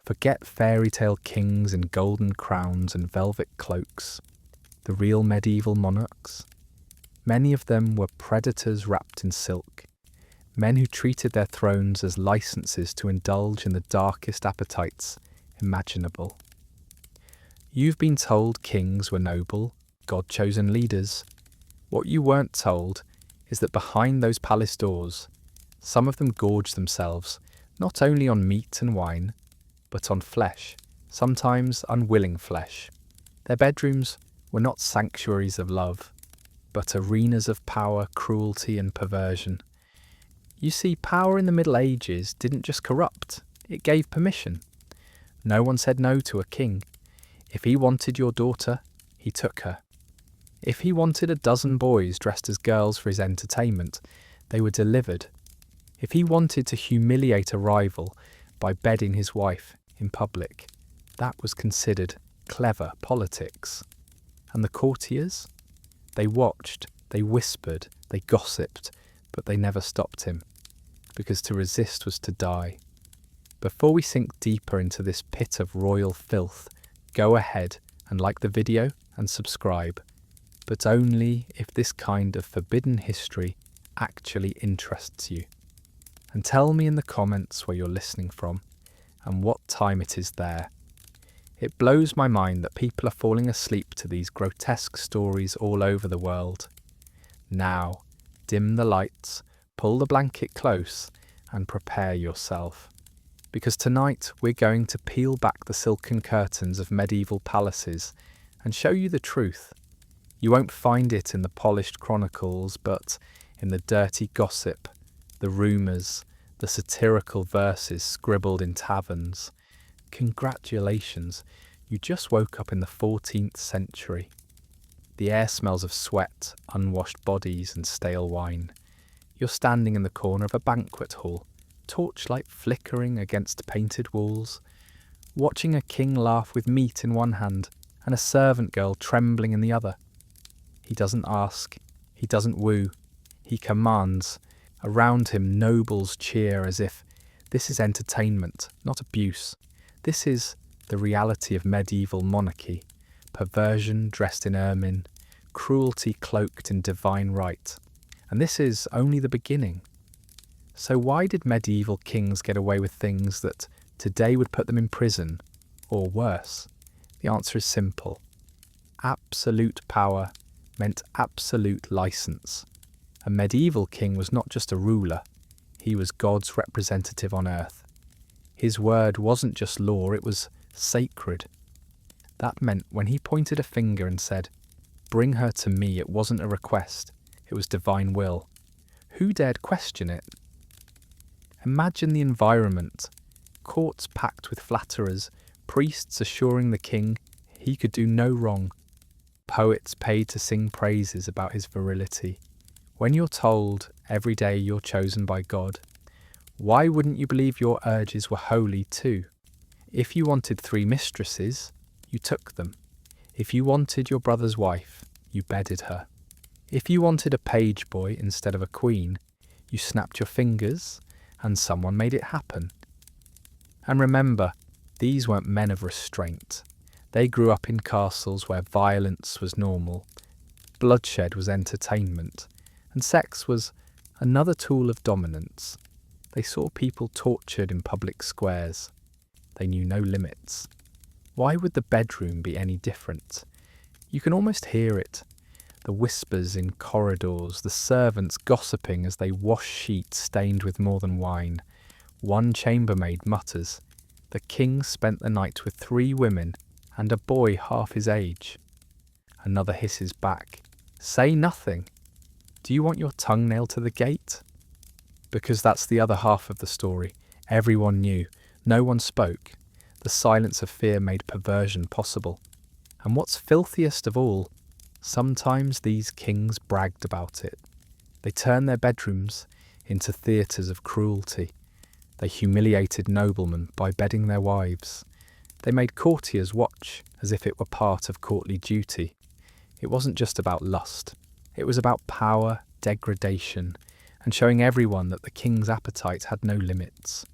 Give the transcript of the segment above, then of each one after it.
Forget fairy tale kings in golden crowns and velvet cloaks, the real medieval monarchs. Many of them were predators wrapped in silk, men who treated their thrones as licenses to indulge in the darkest appetites imaginable. You've been told kings were noble, God-chosen leaders. What you weren't told is that behind those palace doors, some of them gorged themselves not only on meat and wine, but on flesh, sometimes unwilling flesh. Their bedrooms were not sanctuaries of love, but arenas of power, cruelty and perversion. You see, power in the Middle Ages didn't just corrupt, it gave permission. No one said no to a king. If he wanted your daughter, he took her. If he wanted a dozen boys dressed as girls for his entertainment, they were delivered. If he wanted to humiliate a rival by bedding his wife in public, that was considered clever politics. And the courtiers? They watched, they whispered, they gossiped, but they never stopped him, because to resist was to die. Before we sink deeper into this pit of royal filth, go ahead and like the video and subscribe, but only if this kind of forbidden history actually interests you. And tell me in the comments where you're listening from and what time it is there. It blows my mind that people are falling asleep to these grotesque stories all over the world. Now, dim the lights, pull the blanket close, and prepare yourself. Because tonight we're going to peel back the silken curtains of medieval palaces and show you the truth. You won't find it in the polished chronicles, but in the dirty gossip, the rumours, the satirical verses scribbled in taverns. Congratulations, you just woke up in the 14th century. The air smells of sweat, unwashed bodies and stale wine. You're standing in the corner of a banquet hall, torchlight flickering against painted walls, watching a king laugh with meat in one hand and a servant girl trembling in the other. He doesn't ask, he doesn't woo, he commands. Around him nobles cheer as if this is entertainment, not abuse. This is the reality of medieval monarchy, perversion dressed in ermine, cruelty cloaked in divine right. And this is only the beginning. So why did medieval kings get away with things that today would put them in prison, or worse? The answer is simple. Absolute power meant absolute license. A medieval king was not just a ruler, he was God's representative on earth. His word wasn't just law, it was sacred. That meant when he pointed a finger and said, "Bring her to me," it wasn't a request, it was divine will. Who dared question it? Imagine the environment. Courts packed with flatterers, priests assuring the king he could do no wrong, poets paid to sing praises about his virility. When you're told every day you're chosen by God, why wouldn't you believe your urges were holy too? If you wanted 3 mistresses, you took them. If you wanted your brother's wife, you bedded her. If you wanted a page boy instead of a queen, you snapped your fingers and someone made it happen. And remember, these weren't men of restraint. They grew up in castles where violence was normal, bloodshed was entertainment, and sex was another tool of dominance. They saw people tortured in public squares. They knew no limits. Why would the bedroom be any different? You can almost hear it. The whispers in corridors, the servants gossiping as they wash sheets stained with more than wine. One chambermaid mutters, "The king spent the night with 3 women and a boy half his age." Another hisses back, "Say nothing. Do you want your tongue nailed to the gate?" Because that's the other half of the story. Everyone knew. No one spoke. The silence of fear made perversion possible. And what's filthiest of all, sometimes these kings bragged about it. They turned their bedrooms into theatres of cruelty. They humiliated noblemen by bedding their wives. They made courtiers watch as if it were part of courtly duty. It wasn't just about lust. It was about power, degradation, and showing everyone that the king's appetite had no limits.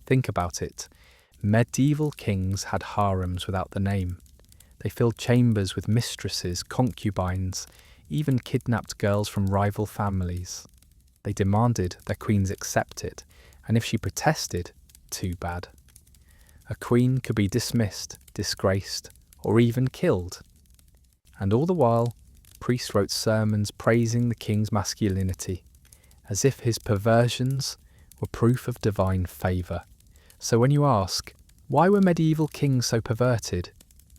Think about it. Medieval kings had harems without the name. They filled chambers with mistresses, concubines, even kidnapped girls from rival families. They demanded their queens accept it, and if she protested, too bad. A queen could be dismissed, disgraced, or even killed. And all the while, priests wrote sermons praising the king's masculinity, as if his perversions were proof of divine favour. So when you ask, why were medieval kings so perverted?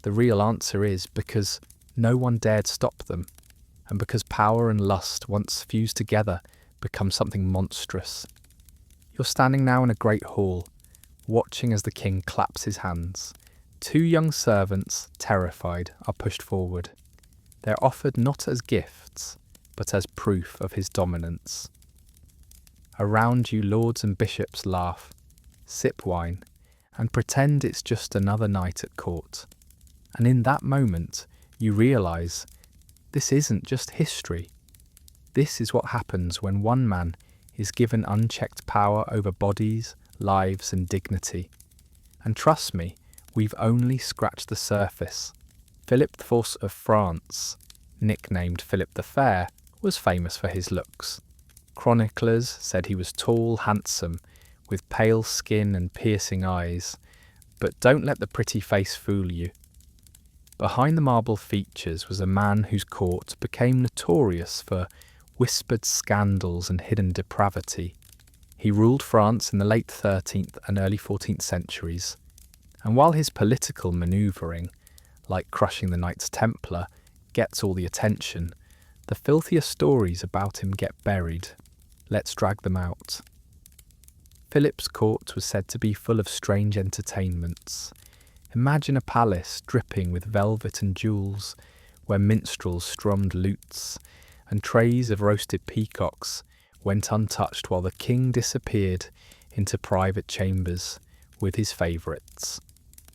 The real answer is because no one dared stop them, and because power and lust, once fused together, become something monstrous. You're standing now in a great hall, watching as the king claps his hands. Two young servants, terrified, are pushed forward. They're offered not as gifts, but as proof of his dominance. Around you, lords and bishops laugh, sip wine, and pretend it's just another night at court. And in that moment, you realise this isn't just history. This is what happens when one man is given unchecked power over bodies, lives and dignity. And trust me, we've only scratched the surface. Philip IV of France, nicknamed Philip the Fair, was famous for his looks. Chroniclers said he was tall, handsome, with pale skin and piercing eyes. But don't let the pretty face fool you. Behind the marble features was a man whose court became notorious for whispered scandals and hidden depravity. He ruled France in the late 13th and early 14th centuries, and while his political manoeuvring, like crushing the Knights Templar, gets all the attention, the filthier stories about him get buried. Let's drag them out. Philip's court was said to be full of strange entertainments. Imagine a palace dripping with velvet and jewels, where minstrels strummed lutes, and trays of roasted peacocks went untouched while the king disappeared into private chambers with his favourites.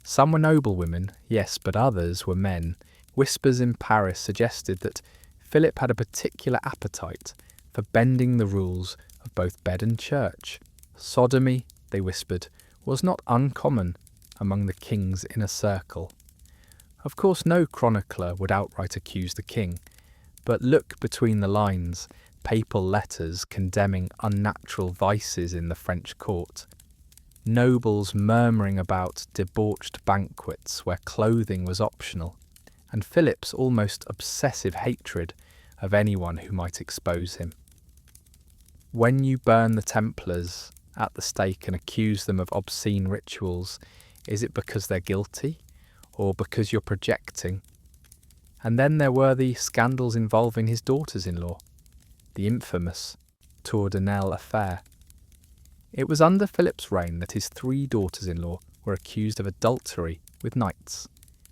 Some were noblewomen, yes, but others were men. Whispers in Paris suggested that Philip had a particular appetite for bending the rules of both bed and church. Sodomy, they whispered, was not uncommon among the king's inner circle. Of course, no chronicler would outright accuse the king, but look between the lines, papal letters condemning unnatural vices in the French court, nobles murmuring about debauched banquets where clothing was optional, and Philip's almost obsessive hatred of anyone who might expose him. When you burn the Templars at the stake and accuse them of obscene rituals, is it because they're guilty, or because you're projecting? And then there were the scandals involving his daughters-in-law, the infamous Tour de Nesle affair. It was under Philip's reign that his 3 daughters-in-law were accused of adultery with knights.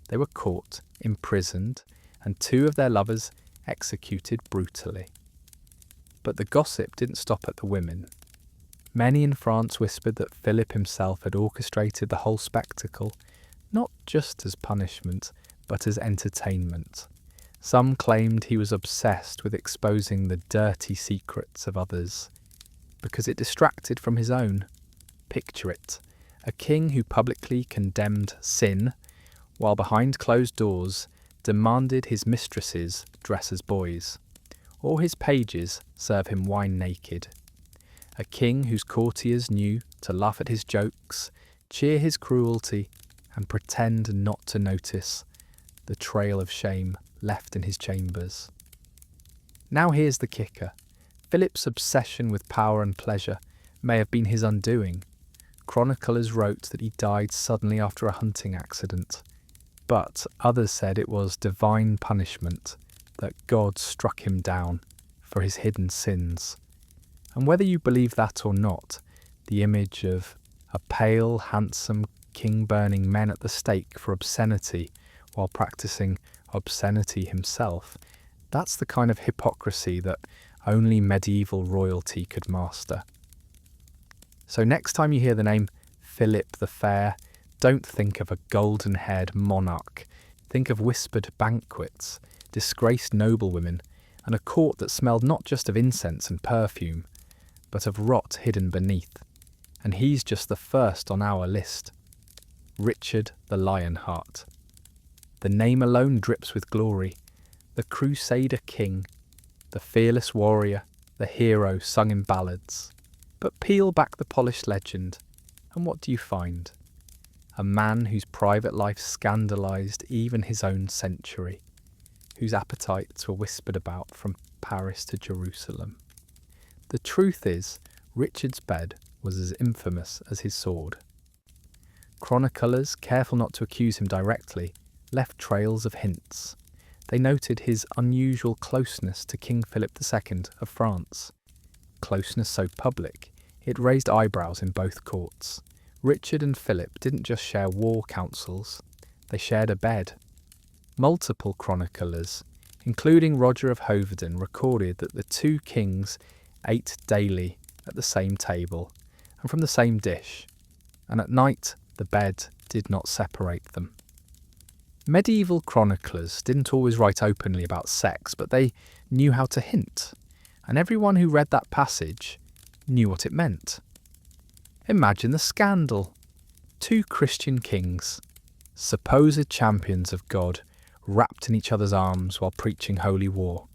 They were caught, imprisoned, and 2 of their lovers executed brutally. But the gossip didn't stop at the women. Many in France whispered that Philip himself had orchestrated the whole spectacle, not just as punishment, but as entertainment. Some claimed he was obsessed with exposing the dirty secrets of others, because it distracted from his own. Picture it, a king who publicly condemned sin, while behind closed doors demanded his mistresses dress as boys, or his pages serve him wine naked. A king whose courtiers knew to laugh at his jokes, cheer his cruelty, and pretend not to notice the trail of shame left in his chambers. Now here's the kicker. Philip's obsession with power and pleasure may have been his undoing. Chroniclers wrote that he died suddenly after a hunting accident, but others said it was divine punishment, that God struck him down for his hidden sins. And whether you believe that or not, the image of a pale, handsome king burning men at the stake for obscenity while practicing obscenity himself, that's the kind of hypocrisy that only medieval royalty could master. So next time you hear the name Philip the Fair, don't think of a golden-haired monarch. Think of whispered banquets, disgraced noblewomen, and a court that smelled not just of incense and perfume, but of rot hidden beneath. And he's just the first on our list. Richard the Lionheart. The name alone drips with glory, the Crusader King, the fearless warrior, the hero sung in ballads. But peel back the polished legend, and what do you find? A man whose private life scandalised even his own century, whose appetites were whispered about from Paris to Jerusalem. The truth is, Richard's bed was as infamous as his sword. Chroniclers, careful not to accuse him directly, left trails of hints. They noted his unusual closeness to King Philip II of France. Closeness so public, it raised eyebrows in both courts. Richard and Philip didn't just share war councils, they shared a bed. Multiple chroniclers, including Roger of Hoveden, recorded that the two kings ate daily at the same table and from the same dish, and at night the bed did not separate them. Medieval chroniclers didn't always write openly about sex, but they knew how to hint, and everyone who read that passage knew what it meant. Imagine the scandal. Two Christian kings, supposed champions of God, wrapped in each other's arms while preaching holy war.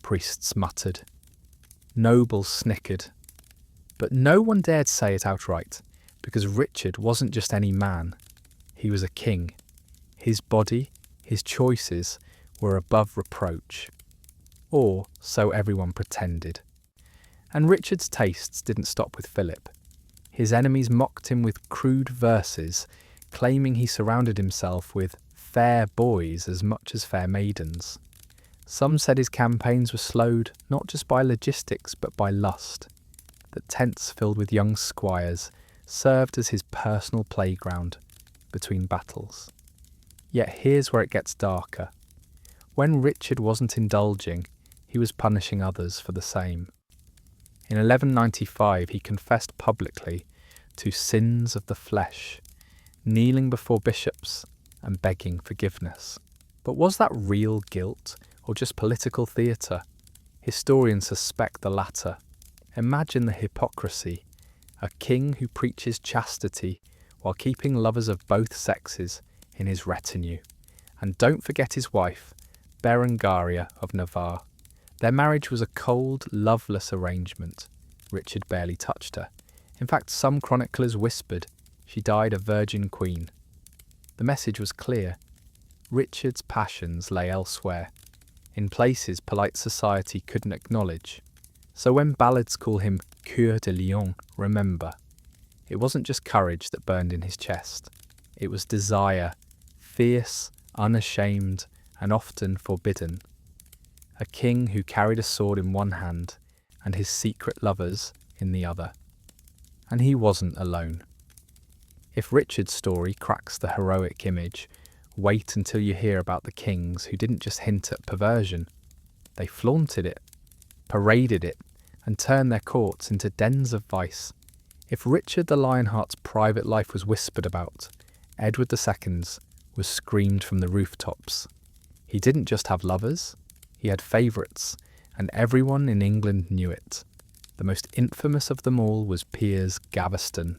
Priests muttered. Nobles snickered. But no one dared say it outright, because Richard wasn't just any man. He was a king. His body, his choices, were above reproach. Or so everyone pretended. And Richard's tastes didn't stop with Philip. His enemies mocked him with crude verses, claiming he surrounded himself with fair boys as much as fair maidens. Some said his campaigns were slowed not just by logistics but by lust, that tents filled with young squires served as his personal playground between battles. Yet here's where it gets darker. When Richard wasn't indulging, he was punishing others for the same. In 1195 he confessed publicly to sins of the flesh, kneeling before bishops and begging forgiveness. But was that real guilt or just political theatre? Historians suspect the latter. Imagine the hypocrisy. A king who preaches chastity while keeping lovers of both sexes in his retinue. And don't forget his wife, Berengaria of Navarre. Their marriage was a cold, loveless arrangement. Richard barely touched her. In fact, some chroniclers whispered she died a virgin queen. The message was clear. Richard's passions lay elsewhere, in places polite society couldn't acknowledge. So when ballads call him Coeur de Lion, remember, it wasn't just courage that burned in his chest. It was desire, fierce, unashamed, and often forbidden. A king who carried a sword in one hand and his secret lovers in the other. And he wasn't alone. If Richard's story cracks the heroic image, wait until you hear about the kings who didn't just hint at perversion. They flaunted it, paraded it, and turned their courts into dens of vice. If Richard the Lionheart's private life was whispered about, Edward II's was screamed from the rooftops. He didn't just have lovers, he had favourites, and everyone in England knew it. The most infamous of them all was Piers Gaveston,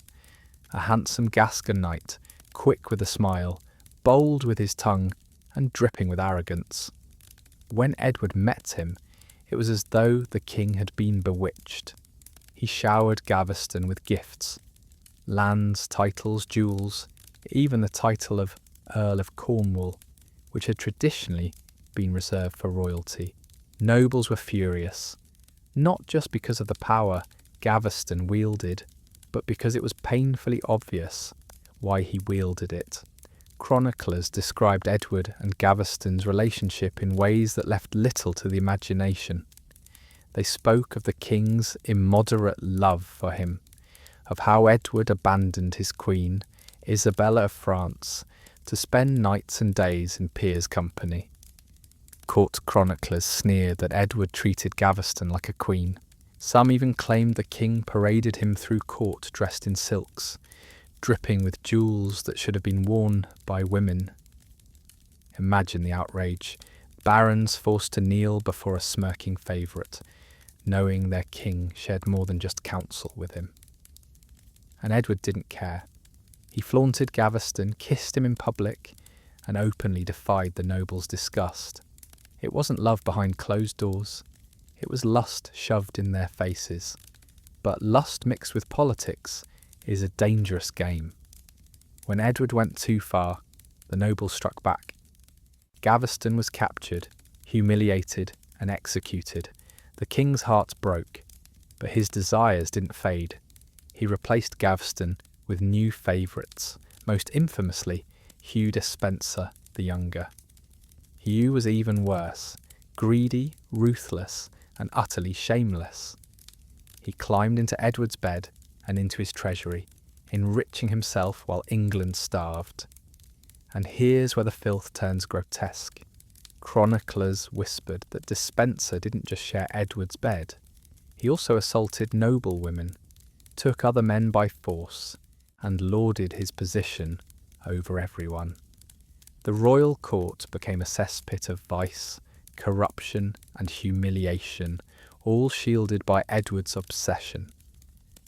a handsome Gascon knight, quick with a smile, bold with his tongue, and dripping with arrogance. When Edward met him, it was as though the king had been bewitched. He showered Gaveston with gifts, lands, titles, jewels, even the title of Earl of Cornwall, which had traditionally been reserved for royalty. Nobles were furious, not just because of the power Gaveston wielded, but because it was painfully obvious why he wielded it. Chroniclers described Edward and Gaveston's relationship in ways that left little to the imagination. They spoke of the king's immoderate love for him, of how Edward abandoned his queen, Isabella of France, to spend nights and days in Piers' company. Court chroniclers sneered that Edward treated Gaveston like a queen. Some even claimed the king paraded him through court dressed in silks, dripping with jewels that should have been worn by women. Imagine the outrage. Barons forced to kneel before a smirking favourite, knowing their king shared more than just counsel with him. And Edward didn't care. He flaunted Gaveston, kissed him in public, and openly defied the noble's disgust. It wasn't love behind closed doors, it was lust shoved in their faces. But lust mixed with politics is a dangerous game. When Edward went too far, the noble struck back. Gaveston was captured, humiliated, and executed. The king's heart broke, but his desires didn't fade. He replaced Gaveston with new favourites, most infamously Hugh Despenser the Younger. Hugh was even worse, greedy, ruthless, and utterly shameless. He climbed into Edward's bed and into his treasury, enriching himself while England starved. And here's where the filth turns grotesque. Chroniclers whispered that Despenser didn't just share Edward's bed. He also assaulted noble women, took other men by force, and lauded his position over everyone. The royal court became a cesspit of vice, corruption, and humiliation, all shielded by Edward's obsession.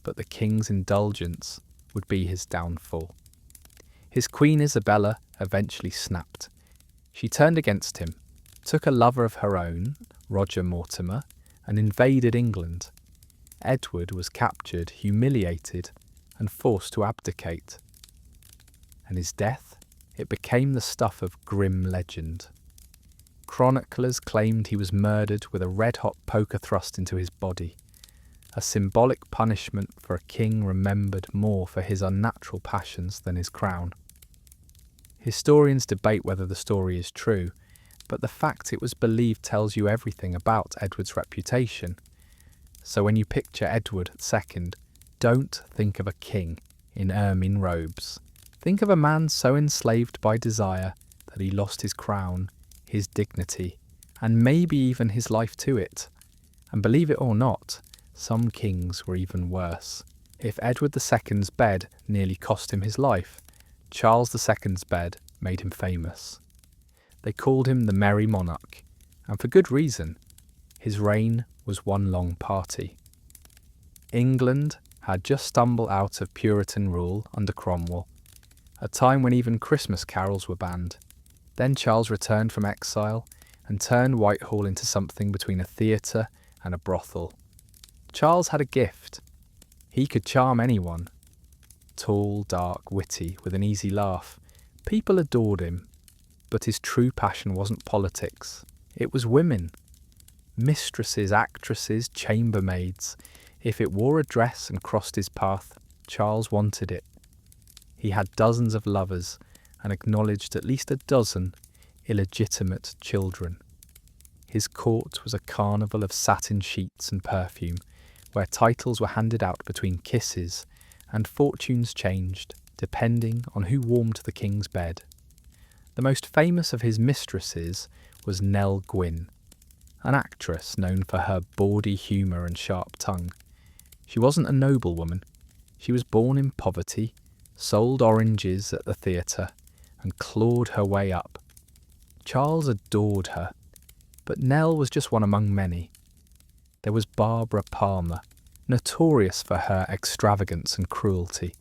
But the king's indulgence would be his downfall. His Queen Isabella eventually snapped. She turned against him, took a lover of her own, Roger Mortimer, and invaded England. Edward was captured, humiliated, and forced to abdicate. And his death? It became the stuff of grim legend. Chroniclers claimed he was murdered with a red-hot poker thrust into his body, a symbolic punishment for a king remembered more for his unnatural passions than his crown. Historians debate whether the story is true, but the fact it was believed tells you everything about Edward's reputation. So when you picture Edward II, don't think of a king in ermine robes. Think of a man so enslaved by desire that he lost his crown, his dignity, and maybe even his life to it. And believe it or not, some kings were even worse. If Edward II's bed nearly cost him his life, Charles II's bed made him famous. They called him the Merry Monarch, and for good reason. His reign was one long party. England had just stumbled out of Puritan rule under Cromwell, a time when even Christmas carols were banned. Then Charles returned from exile and turned Whitehall into something between a theatre and a brothel. Charles had a gift. He could charm anyone. Tall, dark, witty, with an easy laugh. People adored him. But his true passion wasn't politics. It was women. Mistresses, actresses, chambermaids. If it wore a dress and crossed his path, Charles wanted it. He had dozens of lovers and acknowledged at least a dozen illegitimate children. His court was a carnival of satin sheets and perfume, where titles were handed out between kisses and fortunes changed depending on who warmed the king's bed. The most famous of his mistresses was Nell Gwynn, an actress known for her bawdy humour and sharp tongue. She wasn't a noblewoman. She was born in poverty, sold oranges at the theatre, and clawed her way up. Charles adored her, but Nell was just one among many. There was Barbara Palmer, notorious for her extravagance and cruelty.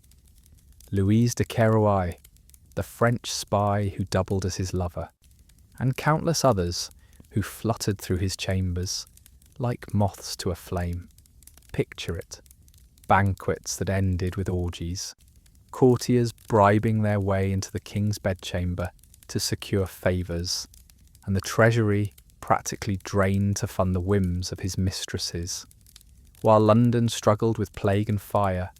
Louise de Querouaille, the French spy who doubled as his lover, and countless others who fluttered through his chambers, like moths to a flame. Picture it. Banquets that ended with orgies, courtiers bribing their way into the king's bedchamber to secure favours, and the treasury practically drained to fund the whims of his mistresses. While London struggled with plague and fire,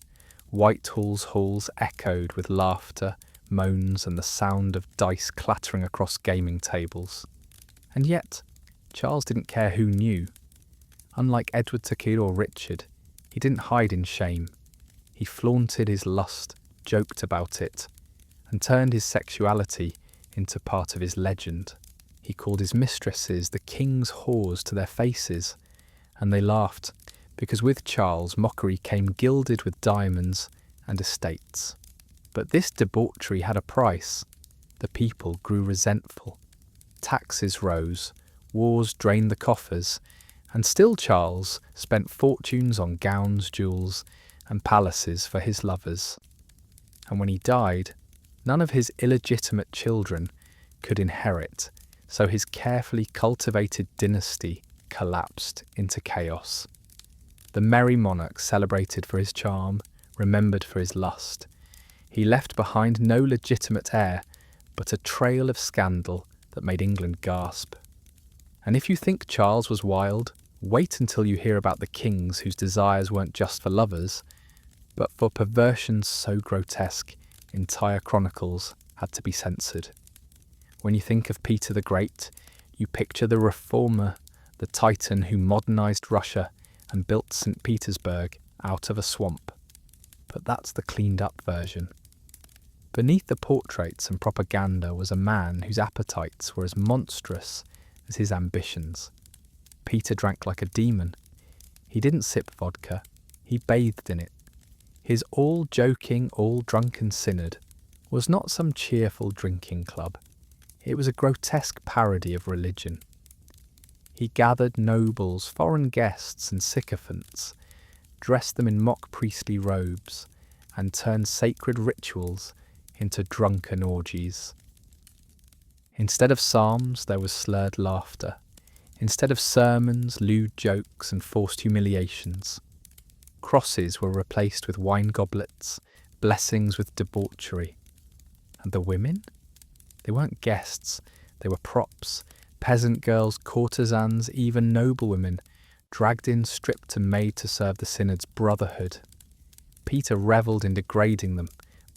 Whitehall's halls echoed with laughter, moans, and the sound of dice clattering across gaming tables. And yet, Charles didn't care who knew. Unlike Edward II or Richard, he didn't hide in shame. He flaunted his lust, joked about it, and turned his sexuality into part of his legend. He called his mistresses the king's whores to their faces, and they laughed, because with Charles mockery came gilded with diamonds and estates. But this debauchery had a price. The people grew resentful. Taxes rose, wars drained the coffers, and still Charles spent fortunes on gowns, jewels, and palaces for his lovers. and when he died, none of his illegitimate children could inherit, so his carefully cultivated dynasty collapsed into chaos. The merry monarch celebrated for his charm, remembered for his lust. He left behind no legitimate heir, but a trail of scandal that made England gasp. And if you think Charles was wild, wait until you hear about the kings whose desires weren't just for lovers, but for perversions so grotesque, entire chronicles had to be censored. When you think of Peter the Great, you picture the reformer, the titan who modernised Russia and built St. Petersburg out of a swamp. But that's the cleaned-up version. Beneath the portraits and propaganda was a man whose appetites were as monstrous as his ambitions. Peter drank like a demon. He didn't sip vodka, he bathed in it. His all-joking, all-drunken synod was not some cheerful drinking club. It was a grotesque parody of religion. He gathered nobles, foreign guests and sycophants, dressed them in mock priestly robes, and turned sacred rituals into drunken orgies. Instead of psalms, there was slurred laughter. Instead of sermons, lewd jokes and forced humiliations. Crosses were replaced with wine goblets, blessings with debauchery. And the women? They weren't guests, they were props. Peasant girls, courtesans, even noblewomen, dragged in, stripped and made to serve the synod's brotherhood. Peter revelled in degrading them,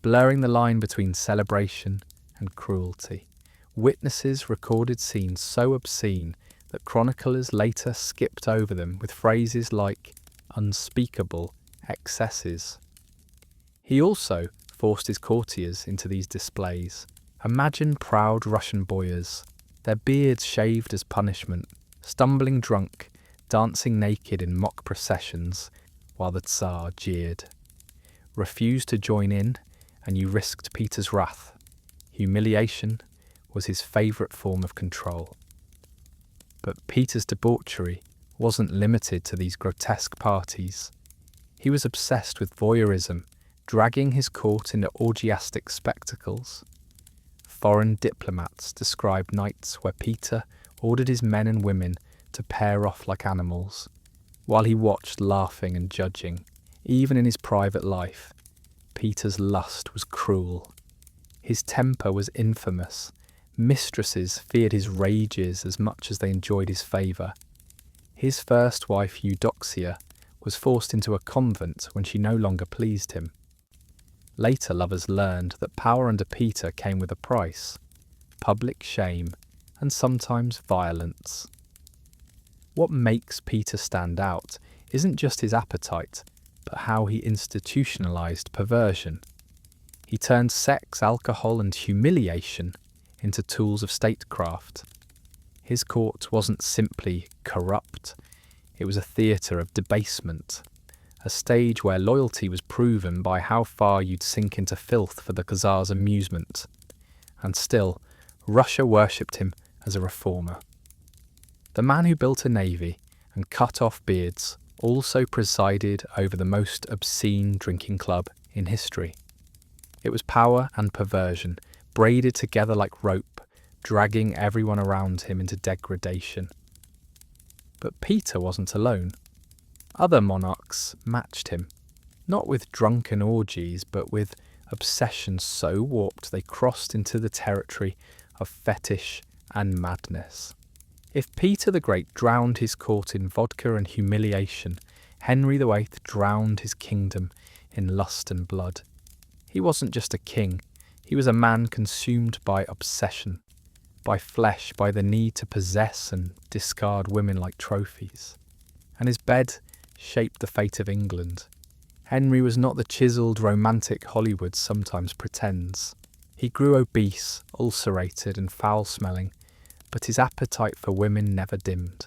blurring the line between celebration and cruelty. Witnesses recorded scenes so obscene that chroniclers later skipped over them with phrases like unspeakable excesses. He also forced his courtiers into these displays. Imagine proud Russian boyars, their beards shaved as punishment, stumbling drunk, dancing naked in mock processions while the Tsar jeered. Refuse to join in, and you risked Peter's wrath. Humiliation was his favourite form of control. But Peter's debauchery wasn't limited to these grotesque parties. He was obsessed with voyeurism, dragging his court into orgiastic spectacles. Foreign diplomats described nights where Peter ordered his men and women to pair off like animals, while he watched laughing and judging. Even in his private life, Peter's lust was cruel. His temper was infamous. Mistresses feared his rages as much as they enjoyed his favour. His first wife, Eudoxia, was forced into a convent when she no longer pleased him. Later lovers learned that power under Peter came with a price: public shame and sometimes violence. What makes Peter stand out isn't just his appetite, but how he institutionalised perversion. He turned sex, alcohol and humiliation into tools of statecraft. His court wasn't simply corrupt, it was a theatre of debasement, a stage where loyalty was proven by how far you'd sink into filth for the Tsar's amusement. And still, Russia worshipped him as a reformer. The man who built a navy and cut off beards also presided over the most obscene drinking club in history. It was power and perversion, braided together like rope, dragging everyone around him into degradation. But Peter wasn't alone. Other monarchs matched him, not with drunken orgies, but with obsessions so warped they crossed into the territory of fetish and madness. If Peter the Great drowned his court in vodka and humiliation, Henry VIII drowned his kingdom in lust and blood. He wasn't just a king, he was a man consumed by obsession, by flesh, by the need to possess and discard women like trophies. And his bed shaped the fate of England. Henry was not the chiselled romantic Hollywood sometimes pretends. He grew obese, ulcerated and foul-smelling, but his appetite for women never dimmed.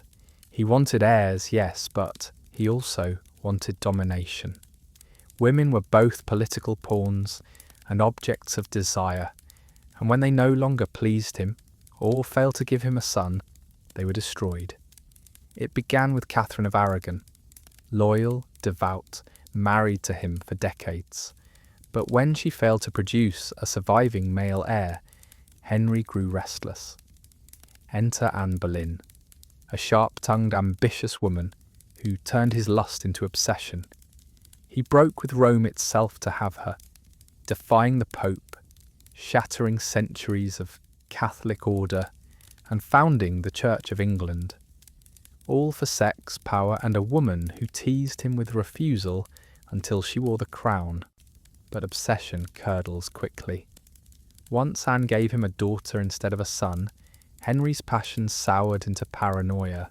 He wanted heirs, yes, but he also wanted domination. Women were both political pawns and objects of desire, and when they no longer pleased him, or failed to give him a son, they were destroyed. It began with Catherine of Aragon, loyal, devout, married to him for decades. But when she failed to produce a surviving male heir, Henry grew restless. Enter Anne Boleyn, a sharp-tongued, ambitious woman who turned his lust into obsession. He broke with Rome itself to have her, defying the Pope, shattering centuries of Catholic order, and founding the Church of England. All for sex, power, and a woman who teased him with refusal until she wore the crown. But obsession curdles quickly. Once Anne gave him a daughter instead of a son, Henry's passion soured into paranoia.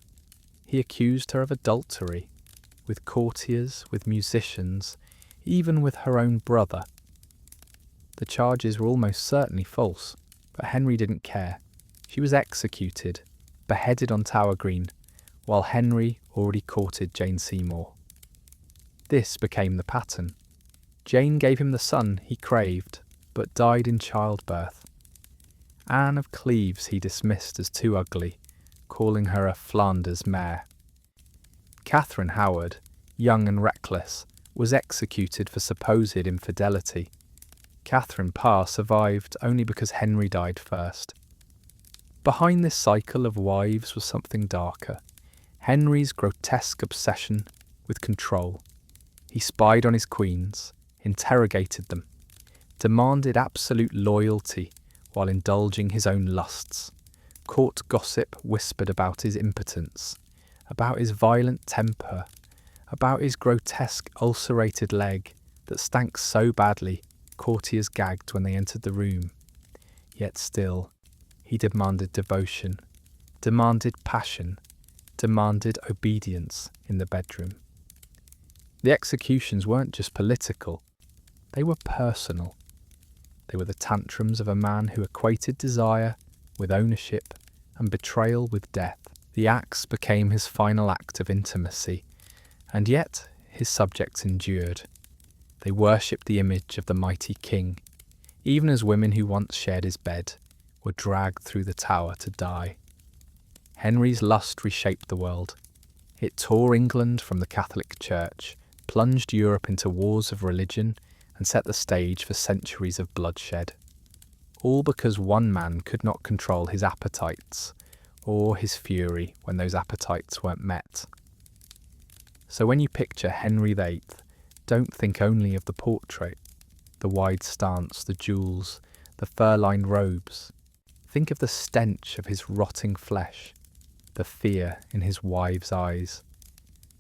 He accused her of adultery, with courtiers, with musicians, even with her own brother. The charges were almost certainly false, but Henry didn't care. She was executed, beheaded on Tower Green, while Henry already courted Jane Seymour. This became the pattern. Jane gave him the son he craved, but died in childbirth. Anne of Cleves he dismissed as too ugly, calling her a Flanders mare. Catherine Howard, young and reckless, was executed for supposed infidelity. Catherine Parr survived only because Henry died first. Behind this cycle of wives was something darker. Henry's grotesque obsession with control. He spied on his queens, interrogated them, demanded absolute loyalty while indulging his own lusts. Court gossip whispered about his impotence, about his violent temper, about his grotesque ulcerated leg that stank so badly courtiers gagged when they entered the room. Yet still, he demanded devotion, demanded passion, demanded obedience in the bedroom. The executions weren't just political, they were personal. They were the tantrums of a man who equated desire with ownership and betrayal with death. The axe became his final act of intimacy, and yet his subjects endured. They worshipped the image of the mighty king, even as women who once shared his bed were dragged through the tower to die. Henry's lust reshaped the world. It tore England from the Catholic Church, plunged Europe into wars of religion, and set the stage for centuries of bloodshed. All because one man could not control his appetites, or his fury when those appetites weren't met. So when you picture Henry VIII, don't think only of the portrait, the wide stance, the jewels, the fur-lined robes. Think of the stench of his rotting flesh, the fear in his wife's eyes,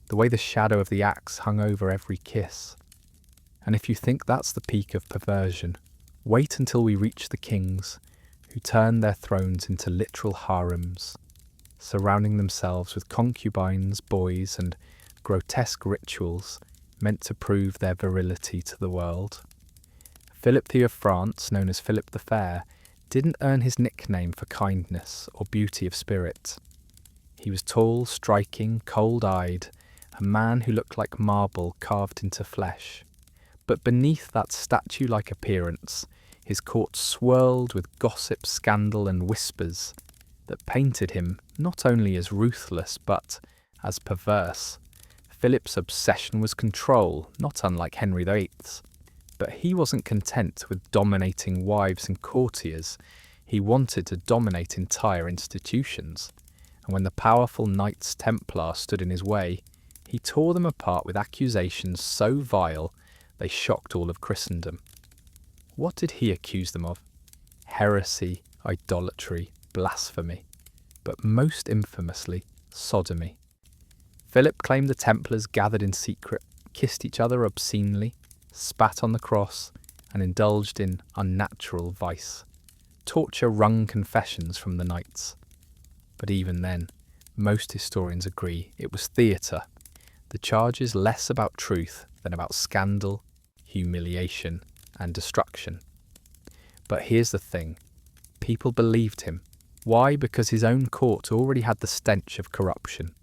the way the shadow of the axe hung over every kiss. And if you think that's the peak of perversion, wait until we reach the kings, who turned their thrones into literal harems, surrounding themselves with concubines, boys, and grotesque rituals meant to prove their virility to the world. Philip V of France, known as Philip the Fair, didn't earn his nickname for kindness or beauty of spirit. He was tall, striking, cold-eyed, a man who looked like marble carved into flesh. But beneath that statue-like appearance, his court swirled with gossip, scandal, and whispers that painted him not only as ruthless but as perverse. Philip's obsession was control, not unlike Henry VIII's. But he wasn't content with dominating wives and courtiers. He wanted to dominate entire institutions. And when the powerful Knights Templar stood in his way, he tore them apart with accusations so vile they shocked all of Christendom. What did he accuse them of? Heresy, idolatry, blasphemy, but most infamously, sodomy. Philip claimed the Templars gathered in secret, kissed each other obscenely, spat on the cross, and indulged in unnatural vice. Torture wrung confessions from the knights. But even then, most historians agree it was theatre, the charges less about truth than about scandal, humiliation, and destruction. But here's the thing, people believed him. Why? Because his own court already had the stench of corruption.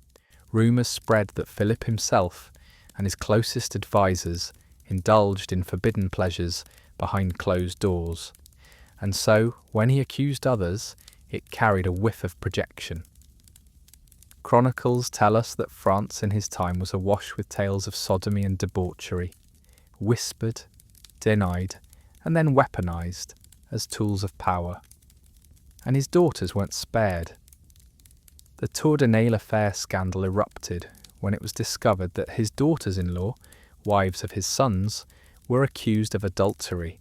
Rumours spread that Philip himself and his closest advisers indulged in forbidden pleasures behind closed doors. And so, when he accused others, it carried a whiff of projection. Chronicles tell us that France in his time was awash with tales of sodomy and debauchery, whispered, denied, and then weaponized as tools of power. And his daughters weren't spared. The Tour de Nesle affair scandal erupted when it was discovered that his daughters-in-law, wives of his sons, were accused of adultery,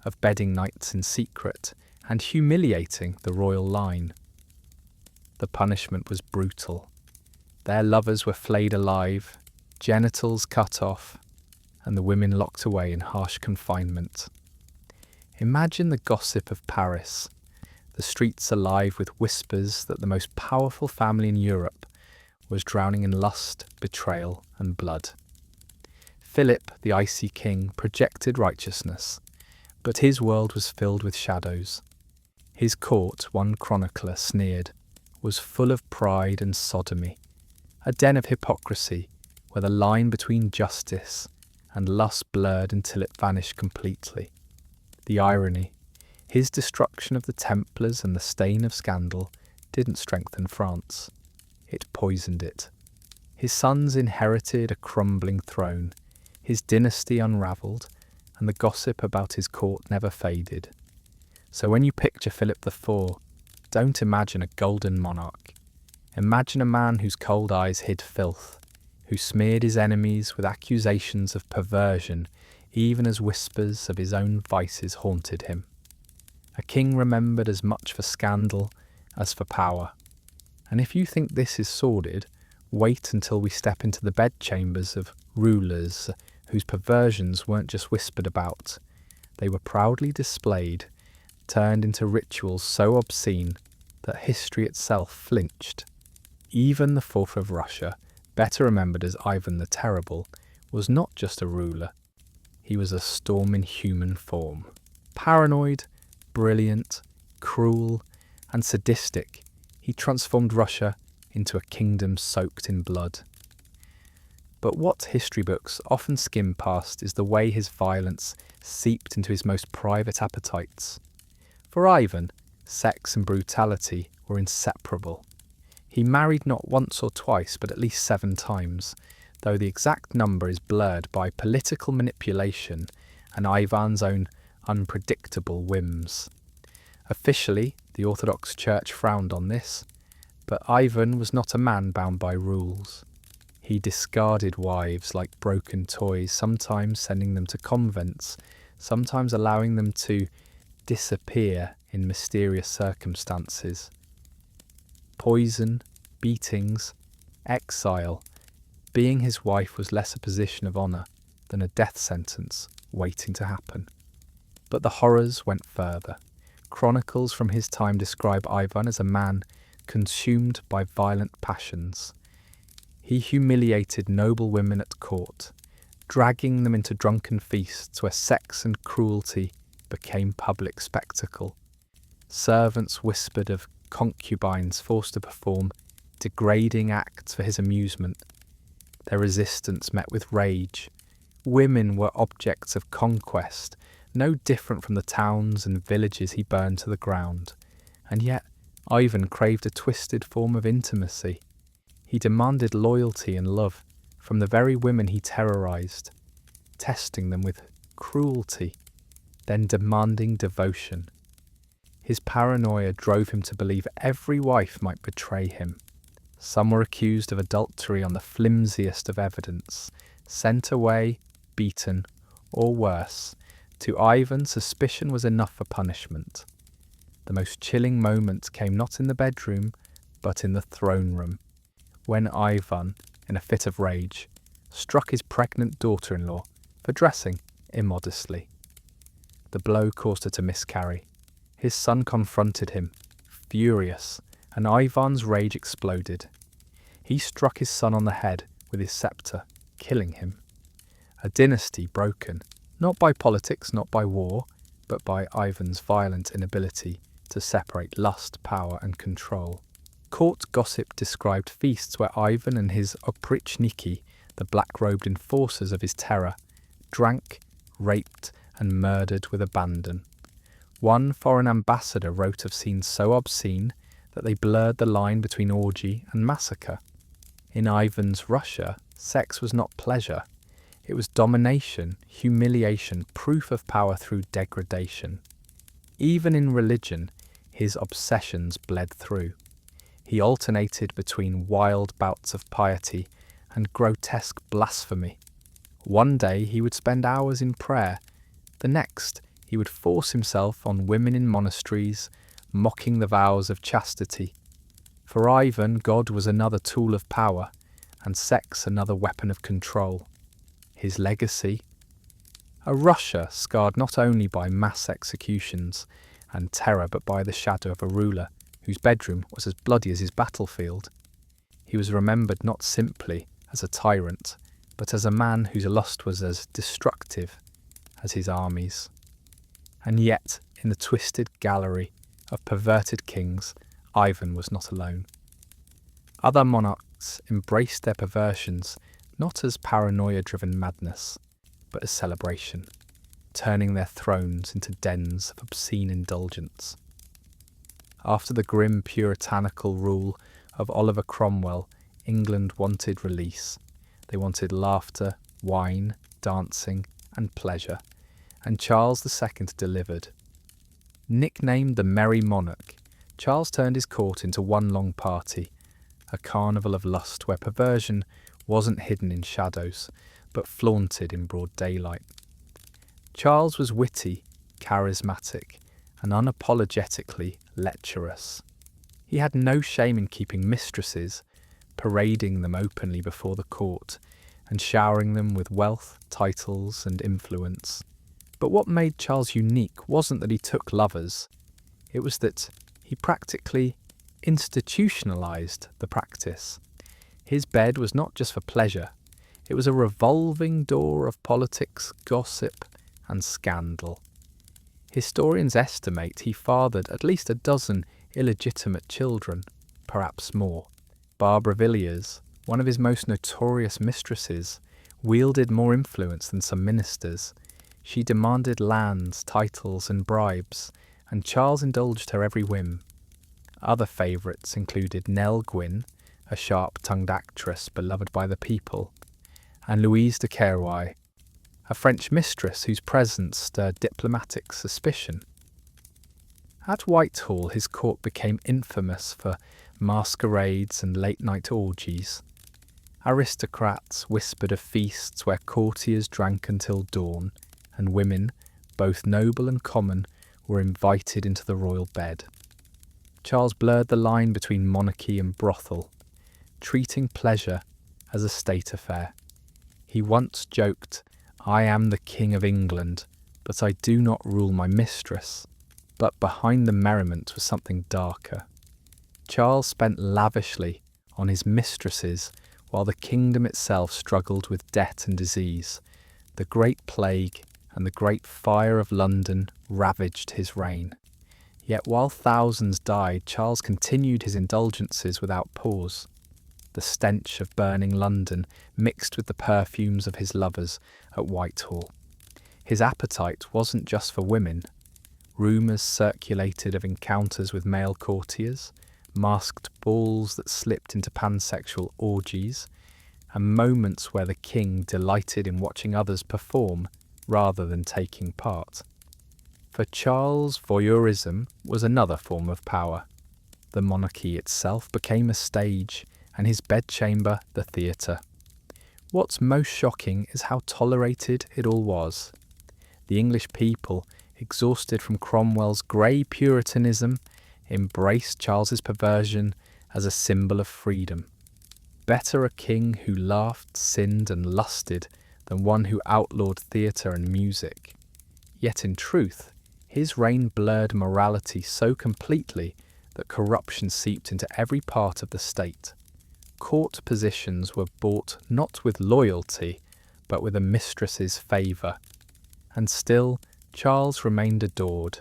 of bedding nights in secret, and humiliating the royal line. The punishment was brutal. Their lovers were flayed alive, genitals cut off, and the women locked away in harsh confinement. Imagine the gossip of Paris, the streets alive with whispers that the most powerful family in Europe was drowning in lust, betrayal, and blood. Philip, the icy king, projected righteousness, but his world was filled with shadows. His court, one chronicler sneered, was full of pride and sodomy, a den of hypocrisy where the line between justice and lust blurred until it vanished completely. The irony, his destruction of the Templars and the stain of scandal didn't strengthen France. It poisoned it. His sons inherited a crumbling throne, his dynasty unravelled, and the gossip about his court never faded. So when you picture Philip IV, don't imagine a golden monarch. Imagine a man whose cold eyes hid filth, who smeared his enemies with accusations of perversion, even as whispers of his own vices haunted him. A king remembered as much for scandal as for power. And if you think this is sordid, wait until we step into the bedchambers of rulers whose perversions weren't just whispered about. They were proudly displayed, turned into rituals so obscene that history itself flinched. Even the Fourth of Russia, better remembered as Ivan the Terrible, was not just a ruler. He was a storm in human form. Paranoid, brilliant, cruel, and sadistic, he transformed Russia into a kingdom soaked in blood. But what history books often skim past is the way his violence seeped into his most private appetites. For Ivan, sex and brutality were inseparable. He married not once or twice, but at least 7 times, though the exact number is blurred by political manipulation and Ivan's own unpredictable whims. Officially, the Orthodox Church frowned on this, but Ivan was not a man bound by rules. He discarded wives like broken toys, sometimes sending them to convents, sometimes allowing them to disappear in mysterious circumstances. Poison, beatings, exile. Being his wife was less a position of honour than a death sentence waiting to happen. But the horrors went further. Chronicles from his time describe Ivan as a man consumed by violent passions. He humiliated noble women at court, dragging them into drunken feasts where sex and cruelty became public spectacle. Servants whispered of concubines forced to perform degrading acts for his amusement. Their resistance met with rage. Women were objects of conquest, no different from the towns and villages he burned to the ground. And yet Ivan craved a twisted form of intimacy. He demanded loyalty and love from the very women he terrorized, testing them with cruelty, then demanding devotion. His paranoia drove him to believe every wife might betray him. Some were accused of adultery on the flimsiest of evidence, sent away, beaten, or worse. To Ivan, suspicion was enough for punishment. The most chilling moment came not in the bedroom, but in the throne room, when Ivan, in a fit of rage, struck his pregnant daughter-in-law for dressing immodestly. The blow caused her to miscarry. His son confronted him, furious, and Ivan's rage exploded. He struck his son on the head with his scepter, killing him. A dynasty broken, not by politics, not by war, but by Ivan's violent inability to separate lust, power, and control. Court gossip described feasts where Ivan and his oprichniki, the black-robed enforcers of his terror, drank, raped, and murdered with abandon. One foreign ambassador wrote of scenes so obscene that they blurred the line between orgy and massacre. In Ivan's Russia, sex was not pleasure. It was domination, humiliation, proof of power through degradation. Even in religion, his obsessions bled through. He alternated between wild bouts of piety and grotesque blasphemy. One day he would spend hours in prayer. The next, he would force himself on women in monasteries, mocking the vows of chastity. For Ivan, God was another tool of power, and sex another weapon of control. His legacy? A Russia scarred not only by mass executions and terror, but by the shadow of a ruler whose bedroom was as bloody as his battlefield. He was remembered not simply as a tyrant, but as a man whose lust was as destructive as his armies. And yet, in the twisted gallery of perverted kings, Ivan was not alone. Other monarchs embraced their perversions not as paranoia-driven madness, but as celebration, turning their thrones into dens of obscene indulgence. After the grim puritanical rule of Oliver Cromwell, England wanted release. They wanted laughter, wine, dancing, and pleasure, and Charles II delivered. Nicknamed the Merry Monarch, Charles turned his court into one long party, a carnival of lust where perversion wasn't hidden in shadows, but flaunted in broad daylight. Charles was witty, charismatic, and unapologetically lecherous. He had no shame in keeping mistresses, parading them openly before the court, and showering them with wealth, titles, and influence. But what made Charles unique wasn't that he took lovers, it was that he practically institutionalized the practice. His bed was not just for pleasure, it was a revolving door of politics, gossip, and scandal. Historians estimate he fathered at least a dozen illegitimate children, perhaps more. Barbara Villiers, one of his most notorious mistresses, wielded more influence than some ministers. She demanded lands, titles, and bribes, and Charles indulged her every whim. Other favourites included Nell Gwynn, a sharp-tongued actress beloved by the people, and Louise de Querouaille, a French mistress whose presence stirred diplomatic suspicion. At Whitehall, his court became infamous for masquerades and late-night orgies. Aristocrats whispered of feasts where courtiers drank until dawn, and women, both noble and common, were invited into the royal bed. Charles blurred the line between monarchy and brothel, treating pleasure as a state affair. He once joked, "I am the King of England, but I do not rule my mistress." But behind the merriment was something darker. Charles spent lavishly on his mistresses while the kingdom itself struggled with debt and disease. The Great Plague and the Great Fire of London ravaged his reign. Yet while thousands died, Charles continued his indulgences without pause. The stench of burning London mixed with the perfumes of his lovers at Whitehall. His appetite wasn't just for women. Rumours circulated of encounters with male courtiers, masked balls that slipped into pansexual orgies, and moments where the king delighted in watching others perform rather than taking part. For Charles, voyeurism was another form of power. The monarchy itself became a stage, and his bedchamber the theatre. What's most shocking is how tolerated it all was. The English people, exhausted from Cromwell's grey puritanism, embraced Charles's perversion as a symbol of freedom. Better a king who laughed, sinned, and lusted than one who outlawed theatre and music. Yet in truth, his reign blurred morality so completely that corruption seeped into every part of the state. Court positions were bought not with loyalty, but with a mistress's favour. And still, Charles remained adored.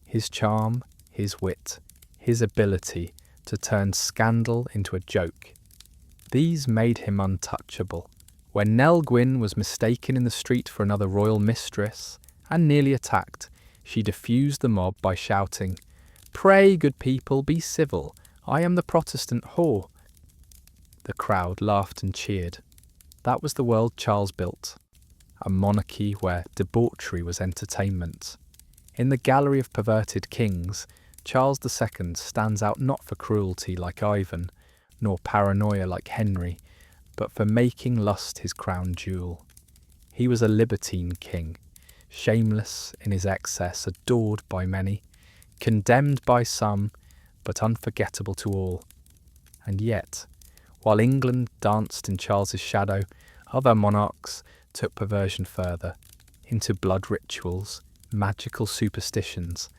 His charm, his wit, his ability to turn scandal into a joke. These made him untouchable. When Nell Gwynn was mistaken in the street for another royal mistress and nearly attacked, she diffused the mob by shouting, "Pray, good people, be civil. I am the Protestant whore." The crowd laughed and cheered. That was the world Charles built. a monarchy where debauchery was entertainment. In the gallery of perverted kings, Charles II stands out not for cruelty like Ivan, nor paranoia like Henry, but for making lust his crown jewel. He was a libertine king, shameless in his excess, adored by many, condemned by some, but unforgettable to all. And yet, while England danced in Charles's shadow, other monarchs took perversion further, into blood rituals, magical superstitions,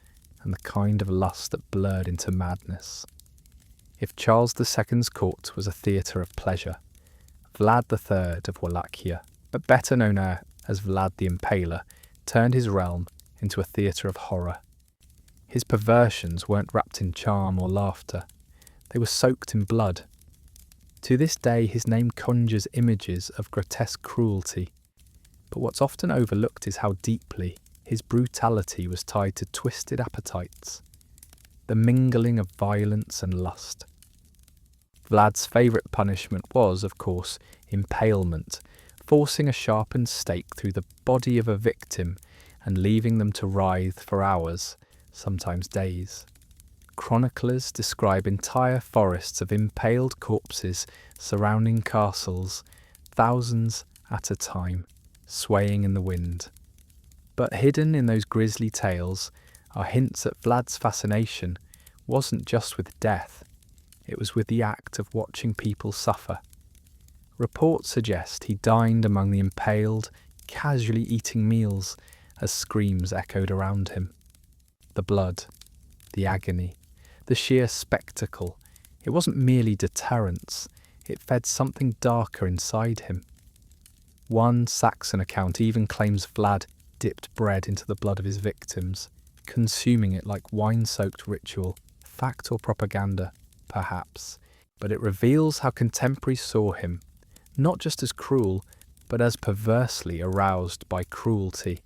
and the kind of lust that blurred into madness. If Charles II's court was a theatre of pleasure, Vlad III of Wallachia, but better known as Vlad the Impaler, turned his realm into a theatre of horror. His perversions weren't wrapped in charm or laughter. They were soaked in blood. To this day, his name conjures images of grotesque cruelty, but what's often overlooked is how deeply his brutality was tied to twisted appetites, the mingling of violence and lust. Vlad's favourite punishment was, of course, impalement, forcing a sharpened stake through the body of a victim and leaving them to writhe for hours, sometimes days. Chroniclers describe entire forests of impaled corpses surrounding castles, thousands at a time, swaying in the wind. But hidden in those grisly tales are hints that Vlad's fascination wasn't just with death, it was with the act of watching people suffer. Reports suggest he dined among the impaled, casually eating meals as screams echoed around him. The blood, the agony, the sheer spectacle, it wasn't merely deterrence, it fed something darker inside him. One Saxon account even claims Vlad dipped bread into the blood of his victims, consuming it like wine-soaked ritual, fact or propaganda, perhaps, but it reveals how contemporaries saw him, not just as cruel, but as perversely aroused by cruelty.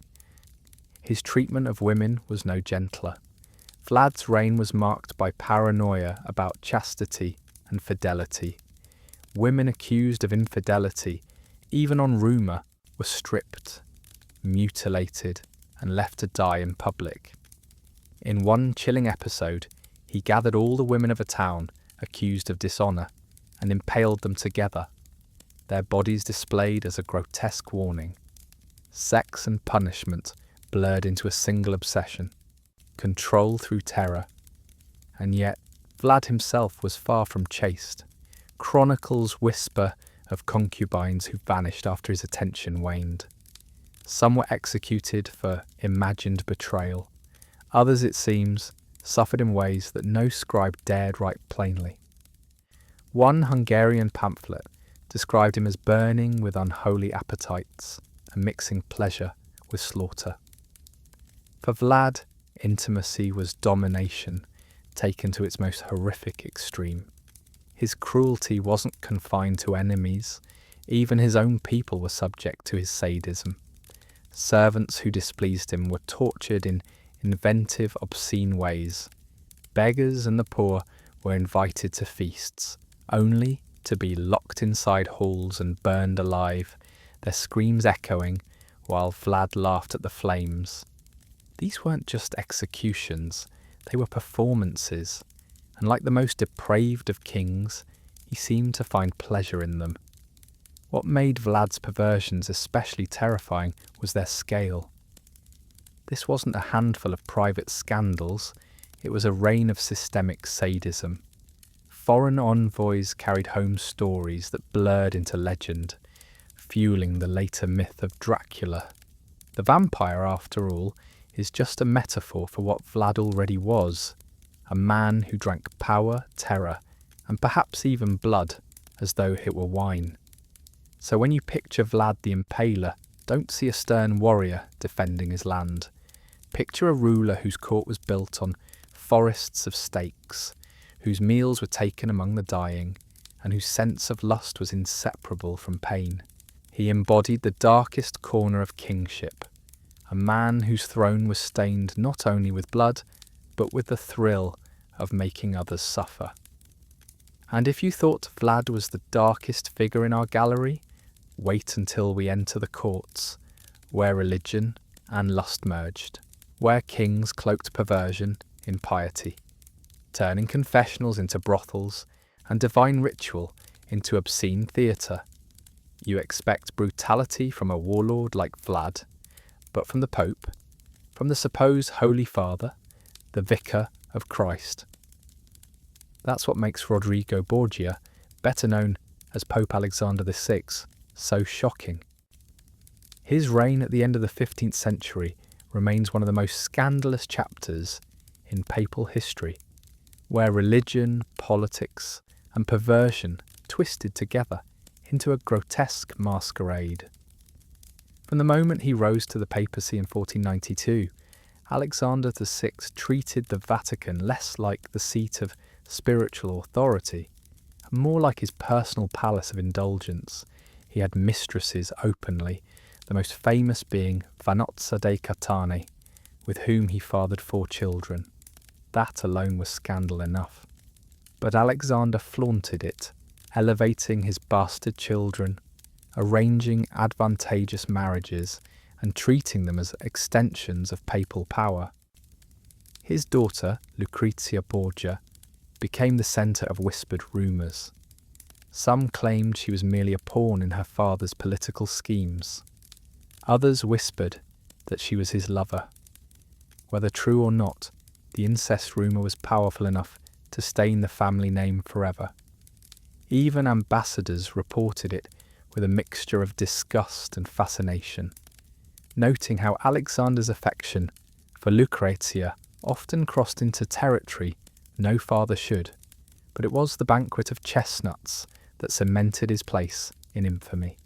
His treatment of women was no gentler. Vlad's reign was marked by paranoia about chastity and fidelity. Women accused of infidelity, even on rumour, were stripped, mutilated, and left to die in public. In one chilling episode, he gathered all the women of a town accused of dishonour and impaled them together, their bodies displayed as a grotesque warning. Sex and punishment blurred into a single obsession, control through terror. And yet, Vlad himself was far from chaste. Chronicles whisper of concubines who vanished after his attention waned. Some were executed for imagined betrayal. Others, it seems, suffered in ways that no scribe dared write plainly. One Hungarian pamphlet described him as burning with unholy appetites and mixing pleasure with slaughter. For Vlad, intimacy was domination, taken to its most horrific extreme. His cruelty wasn't confined to enemies. Even his own people were subject to his sadism. Servants who displeased him were tortured in inventive, obscene ways. Beggars and the poor were invited to feasts, only to be locked inside halls and burned alive, their screams echoing while Vlad laughed at the flames. These weren't just executions, they were performances, and like the most depraved of kings, he seemed to find pleasure in them. What made Vlad's perversions especially terrifying was their scale. This wasn't a handful of private scandals, it was a reign of systemic sadism. Foreign envoys carried home stories that blurred into legend, fueling the later myth of Dracula. The vampire, after all, is just a metaphor for what Vlad already was, a man who drank power, terror, and perhaps even blood, as though it were wine. So when you picture Vlad the Impaler, don't see a stern warrior defending his land. Picture a ruler whose court was built on forests of stakes, whose meals were taken among the dying, and whose sense of lust was inseparable from pain. He embodied the darkest corner of kingship, a man whose throne was stained not only with blood, but with the thrill of making others suffer. And if you thought Vlad was the darkest figure in our gallery, wait until we enter the courts, where religion and lust merged, where kings cloaked perversion in piety, turning confessionals into brothels and divine ritual into obscene theatre. You expect brutality from a warlord like Vlad, but from the Pope, from the supposed Holy Father, the Vicar of Christ. That's what makes Rodrigo Borgia, better known as Pope Alexander VI, so shocking. His reign at the end of the 15th century remains one of the most scandalous chapters in papal history, where religion, politics, and perversion twisted together into a grotesque masquerade. From the moment he rose to the papacy in 1492, Alexander VI treated the Vatican less like the seat of spiritual authority, and more like his personal palace of indulgence. He had mistresses openly, the most famous being Vanozza dei Catani, with whom he fathered 4 children. That alone was scandal enough. But Alexander flaunted it, elevating his bastard children, arranging advantageous marriages, and treating them as extensions of papal power. His daughter, Lucrezia Borgia, became the centre of whispered rumours. Some claimed she was merely a pawn in her father's political schemes. Others whispered that she was his lover. Whether true or not, the incest rumour was powerful enough to stain the family name forever. Even ambassadors reported it with a mixture of disgust and fascination, noting how Alexander's affection for Lucrezia often crossed into territory no father should, but it was the banquet of chestnuts that cemented his place in infamy.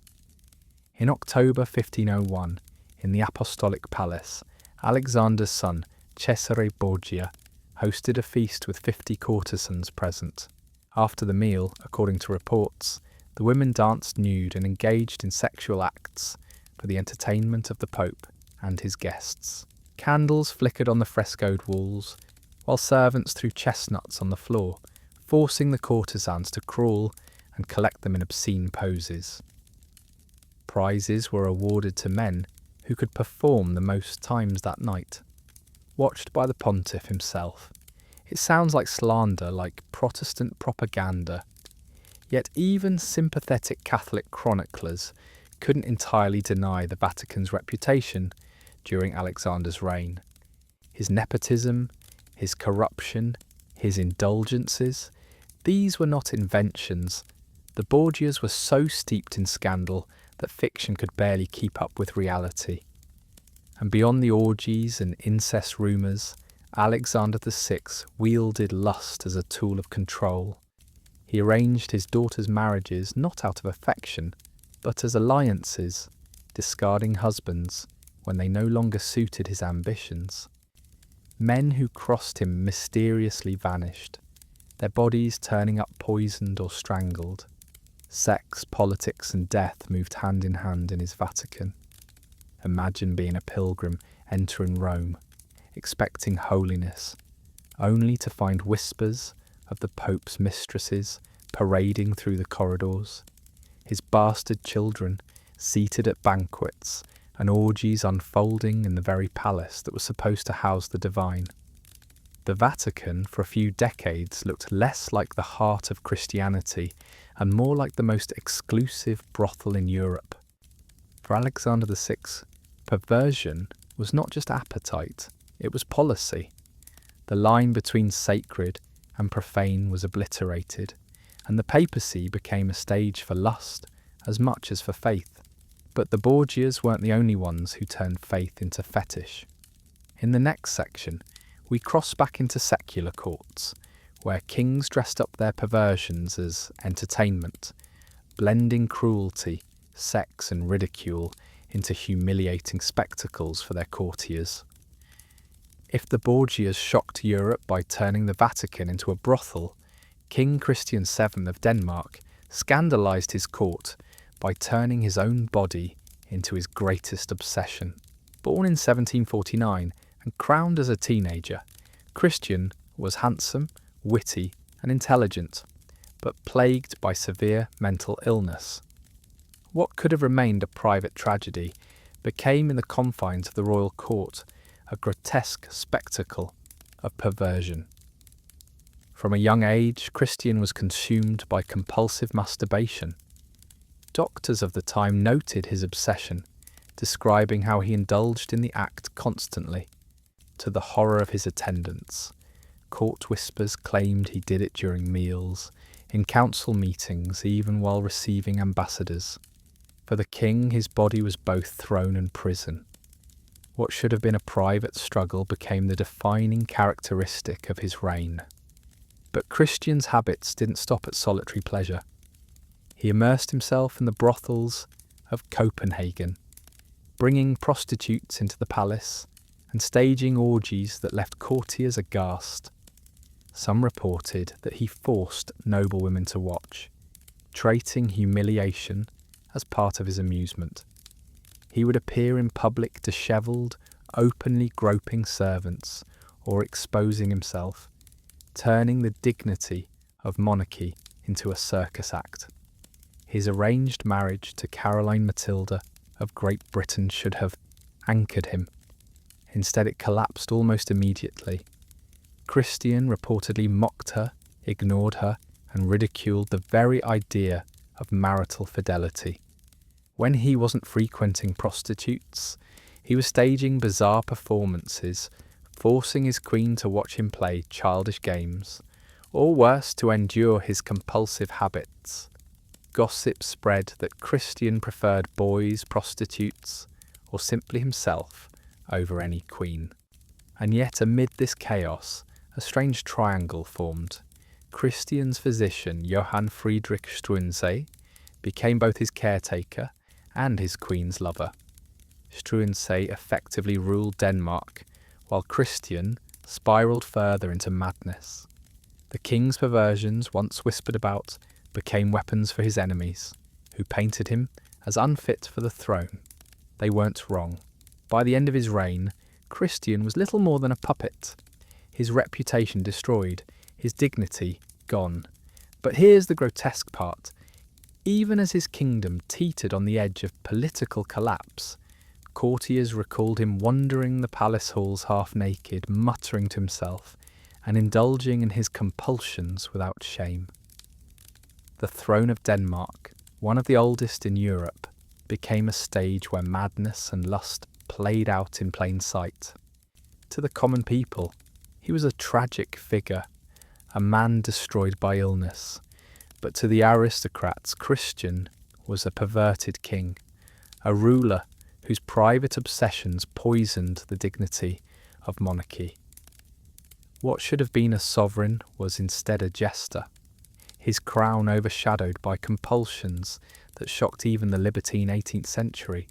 In October 1501, in the Apostolic Palace, Alexander's son, Cesare Borgia, hosted a feast with 50 courtesans present. After the meal, according to reports, the women danced nude and engaged in sexual acts for the entertainment of the Pope and his guests. Candles flickered on the frescoed walls, while servants threw chestnuts on the floor, forcing the courtesans to crawl and collect them in obscene poses. Prizes were awarded to men who could perform the most times that night, watched by the pontiff himself. It sounds like slander, like Protestant propaganda. Yet even sympathetic Catholic chroniclers couldn't entirely deny the Vatican's reputation during Alexander's reign. His nepotism, his corruption, his indulgences, these were not inventions. The Borgias were so steeped in scandal that fiction could barely keep up with reality. And beyond the orgies and incest rumours, Alexander VI wielded lust as a tool of control. He arranged his daughters' marriages not out of affection, but as alliances, discarding husbands when they no longer suited his ambitions. Men who crossed him mysteriously vanished, their bodies turning up poisoned or strangled. Sex, politics and death moved hand in hand in his Vatican. Imagine being a pilgrim entering Rome, expecting holiness, only to find whispers of the Pope's mistresses parading through the corridors, his bastard children seated at banquets, and orgies unfolding in the very palace that was supposed to house the divine. The Vatican, for a few decades, looked less like the heart of Christianity and more like the most exclusive brothel in Europe. For Alexander VI, perversion was not just appetite, it was policy. The line between sacred and profane was obliterated, and the papacy became a stage for lust as much as for faith. But the Borgias weren't the only ones who turned faith into fetish. In the next section, we cross back into secular courts, where kings dressed up their perversions as entertainment, blending cruelty, sex and ridicule into humiliating spectacles for their courtiers. If the Borgias shocked Europe by turning the Vatican into a brothel, King Christian VII of Denmark scandalised his court by turning his own body into his greatest obsession. Born in 1749 and crowned as a teenager, Christian was handsome, witty and intelligent, but plagued by severe mental illness. What could have remained a private tragedy became in the confines of the royal court a grotesque spectacle of perversion. From a young age, Christian was consumed by compulsive masturbation. Doctors of the time noted his obsession, describing how he indulged in the act constantly, to the horror of his attendants. Court whispers claimed he did it during meals, in council meetings, even while receiving ambassadors. For the king, his body was both throne and prison. What should have been a private struggle became the defining characteristic of his reign. But Christian's habits didn't stop at solitary pleasure. He immersed himself in the brothels of Copenhagen, bringing prostitutes into the palace and staging orgies that left courtiers aghast. Some reported that he forced noblewomen to watch, treating humiliation as part of his amusement. He would appear in public dishevelled, openly groping servants, or exposing himself, turning the dignity of monarchy into a circus act. His arranged marriage to Caroline Matilda of Great Britain should have anchored him. Instead, it collapsed almost immediately. Christian reportedly mocked her, ignored her, and ridiculed the very idea of marital fidelity. When he wasn't frequenting prostitutes, he was staging bizarre performances, forcing his queen to watch him play childish games, or worse, to endure his compulsive habits. Gossip spread that Christian preferred boys, prostitutes, or simply himself over any queen. And yet, amid this chaos, a strange triangle formed. Christian's physician, Johann Friedrich Struensee, became both his caretaker and his queen's lover. Struensee effectively ruled Denmark, while Christian spiralled further into madness. The king's perversions, once whispered about, became weapons for his enemies, who painted him as unfit for the throne. They weren't wrong. By the end of his reign, Christian was little more than a puppet. His reputation destroyed, his dignity gone. But here's the grotesque part. Even as his kingdom teetered on the edge of political collapse, courtiers recalled him wandering the palace halls half naked, muttering to himself, and indulging in his compulsions without shame. The throne of Denmark, one of the oldest in Europe, became a stage where madness and lust played out in plain sight. To the common people, he was a tragic figure, a man destroyed by illness. But to the aristocrats, Christian was a perverted king, a ruler whose private obsessions poisoned the dignity of monarchy. What should have been a sovereign was instead a jester, his crown overshadowed by compulsions that shocked even the libertine 18th century.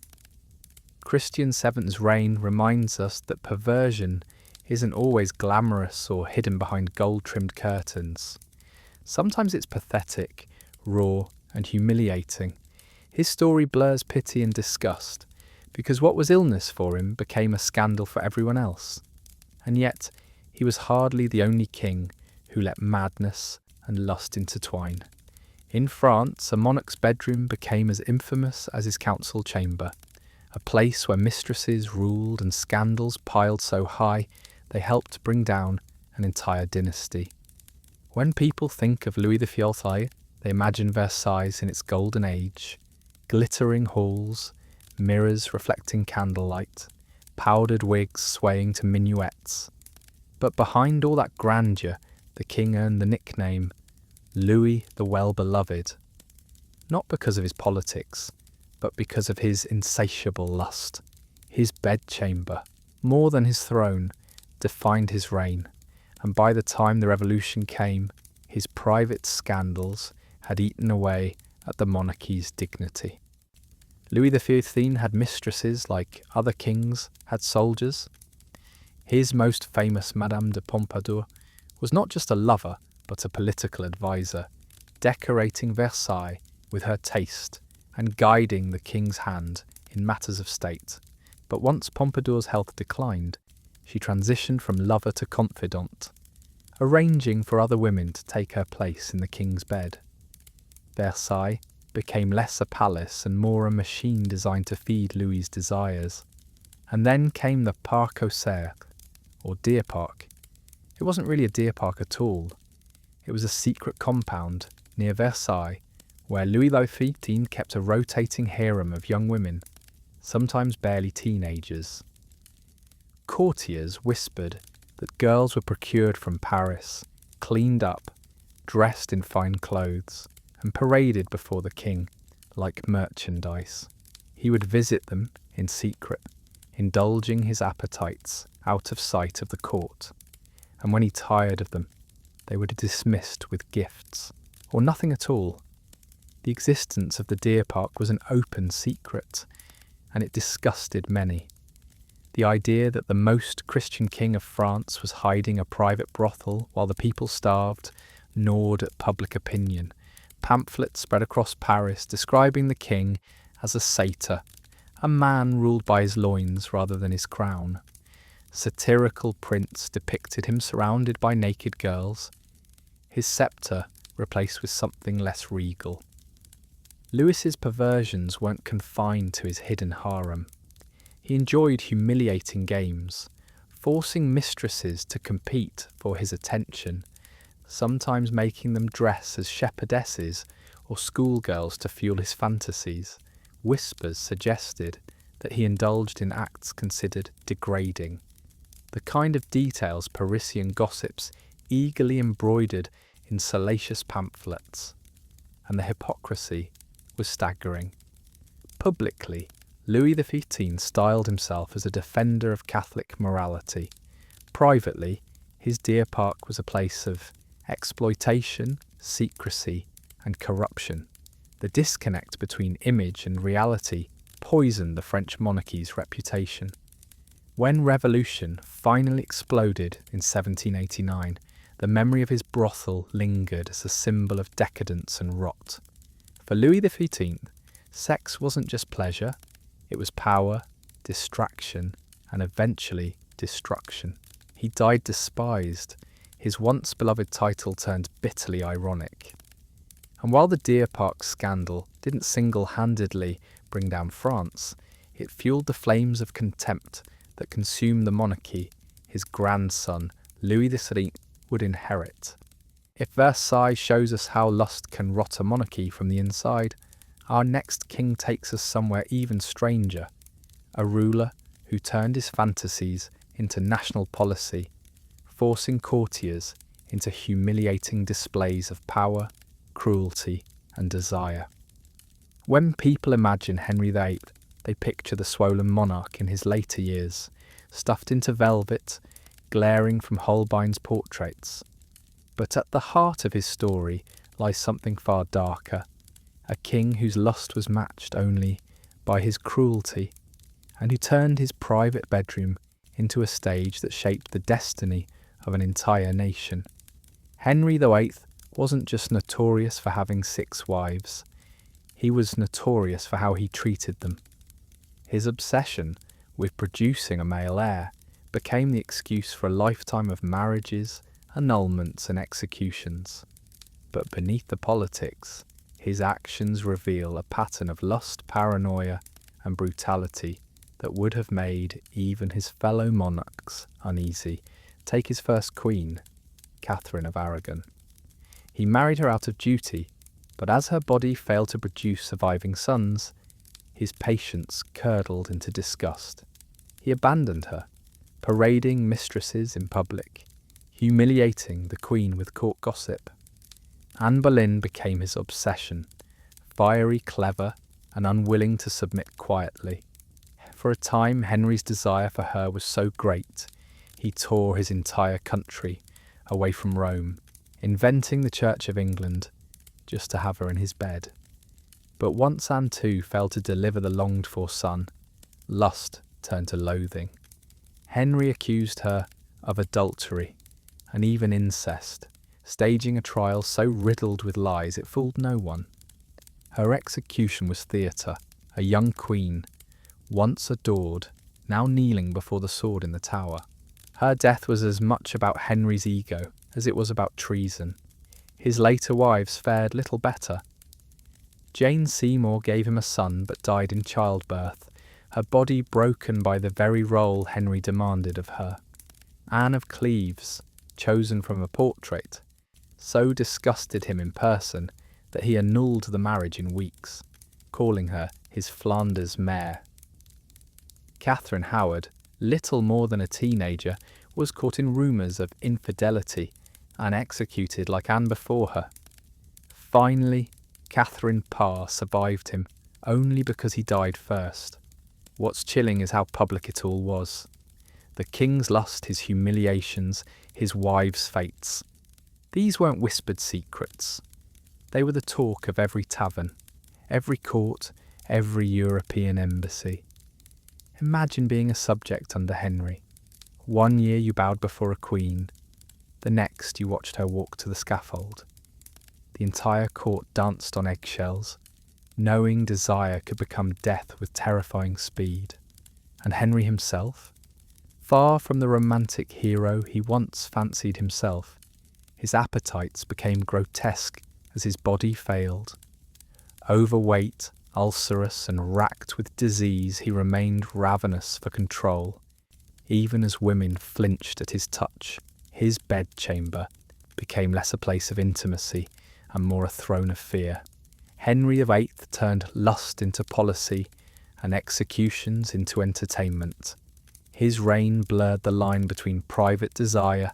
Christian VII's reign reminds us that perversion isn't always glamorous or hidden behind gold-trimmed curtains. Sometimes it's pathetic, raw, and humiliating. His story blurs pity and disgust, because what was illness for him became a scandal for everyone else. And yet, he was hardly the only king who let madness and lust intertwine. In France, a monarch's bedroom became as infamous as his council chamber, a place where mistresses ruled and scandals piled so high they helped bring down an entire dynasty. When people think of Louis XIV, they imagine Versailles in its golden age, glittering halls, mirrors reflecting candlelight, powdered wigs swaying to minuets. But behind all that grandeur, the king earned the nickname Louis the Well-Beloved, not because of his politics, but because of his insatiable lust. His bedchamber, more than his throne, defined his reign, and by the time the revolution came, his private scandals had eaten away at the monarchy's dignity. Louis XV had mistresses like other kings had soldiers. His most famous Madame de Pompadour was not just a lover, but a political advisor, decorating Versailles with her taste and guiding the king's hand in matters of state. But once Pompadour's health declined, she transitioned from lover to confidant, arranging for other women to take her place in the king's bed. Versailles became less a palace and more a machine designed to feed Louis's desires. And then came the Parc aux Cerfs, or deer park. It wasn't really a deer park at all. It was a secret compound near Versailles where Louis XV kept a rotating harem of young women, sometimes barely teenagers. Courtiers whispered that girls were procured from Paris, cleaned up, dressed in fine clothes, and paraded before the king like merchandise. He would visit them in secret, indulging his appetites out of sight of the court, and when he tired of them, they were dismissed with gifts, or nothing at all. The existence of the deer park was an open secret, and it disgusted many. The idea that the most Christian king of France was hiding a private brothel while the people starved gnawed at public opinion. Pamphlets spread across Paris describing the king as a satyr, a man ruled by his loins rather than his crown. Satirical prints depicted him surrounded by naked girls, his sceptre replaced with something less regal. Louis's perversions weren't confined to his hidden harem. He enjoyed humiliating games, forcing mistresses to compete for his attention, sometimes making them dress as shepherdesses or schoolgirls to fuel his fantasies. Whispers suggested that he indulged in acts considered degrading, the kind of details Parisian gossips eagerly embroidered in salacious pamphlets, and the hypocrisy was staggering. Publicly, Louis XV styled himself as a defender of Catholic morality. Privately, his deer park was a place of exploitation, secrecy, and corruption. The disconnect between image and reality poisoned the French monarchy's reputation. When revolution finally exploded in 1789, the memory of his brothel lingered as a symbol of decadence and rot. For Louis XV, sex wasn't just pleasure, it was power, distraction, and eventually destruction. He died despised, his once beloved title turned bitterly ironic. And while the Deer Park scandal didn't single-handedly bring down France, it fueled the flames of contempt that consumed the monarchy his grandson, Louis XVIII, would inherit. If Versailles shows us how lust can rot a monarchy from the inside, our next king takes us somewhere even stranger, a ruler who turned his fantasies into national policy, forcing courtiers into humiliating displays of power, cruelty, and desire. When people imagine Henry VIII, they picture the swollen monarch in his later years, stuffed into velvet, glaring from Holbein's portraits. But at the heart of his story lies something far darker, a king whose lust was matched only by his cruelty, and who turned his private bedroom into a stage that shaped the destiny of an entire nation. Henry VIII wasn't just notorious for having 6 wives, he was notorious for how he treated them. His obsession with producing a male heir became the excuse for a lifetime of marriages, annulments and executions. But beneath the politics, his actions reveal a pattern of lust, paranoia and brutality that would have made even his fellow monarchs uneasy. Take his first queen, Catherine of Aragon. He married her out of duty, but as her body failed to produce surviving sons, his patience curdled into disgust. He abandoned her, parading mistresses in public, humiliating the queen with court gossip. Anne Boleyn became his obsession, fiery, clever, and unwilling to submit quietly. For a time, Henry's desire for her was so great, he tore his entire country away from Rome, inventing the Church of England just to have her in his bed. But once Anne too failed to deliver the longed-for son, lust turned to loathing. Henry accused her of adultery and even incest, staging a trial so riddled with lies it fooled no one. Her execution was theatre, a young queen, once adored, now kneeling before the sword in the Tower. Her death was as much about Henry's ego as it was about treason. His later wives fared little better. Jane Seymour gave him a son but died in childbirth, her body broken by the very role Henry demanded of her. Anne of Cleves, chosen from a portrait, so disgusted him in person that he annulled the marriage in weeks, calling her his Flanders mare. Catherine Howard, little more than a teenager, was caught in rumours of infidelity and executed like Anne before her. Finally, Catherine Parr survived him only because he died first. What's chilling is how public it all was. The king's lust, his humiliations, his wives' fates. These weren't whispered secrets. They were the talk of every tavern, every court, every European embassy. Imagine being a subject under Henry. 1 year you bowed before a queen, the next you watched her walk to the scaffold. The entire court danced on eggshells, knowing desire could become death with terrifying speed. And Henry himself? Far from the romantic hero he once fancied himself, his appetites became grotesque as his body failed. Overweight, ulcerous and racked with disease, he remained ravenous for control. Even as women flinched at his touch, his bedchamber became less a place of intimacy and more a throne of fear. Henry VIII turned lust into policy and executions into entertainment. His reign blurred the line between private desire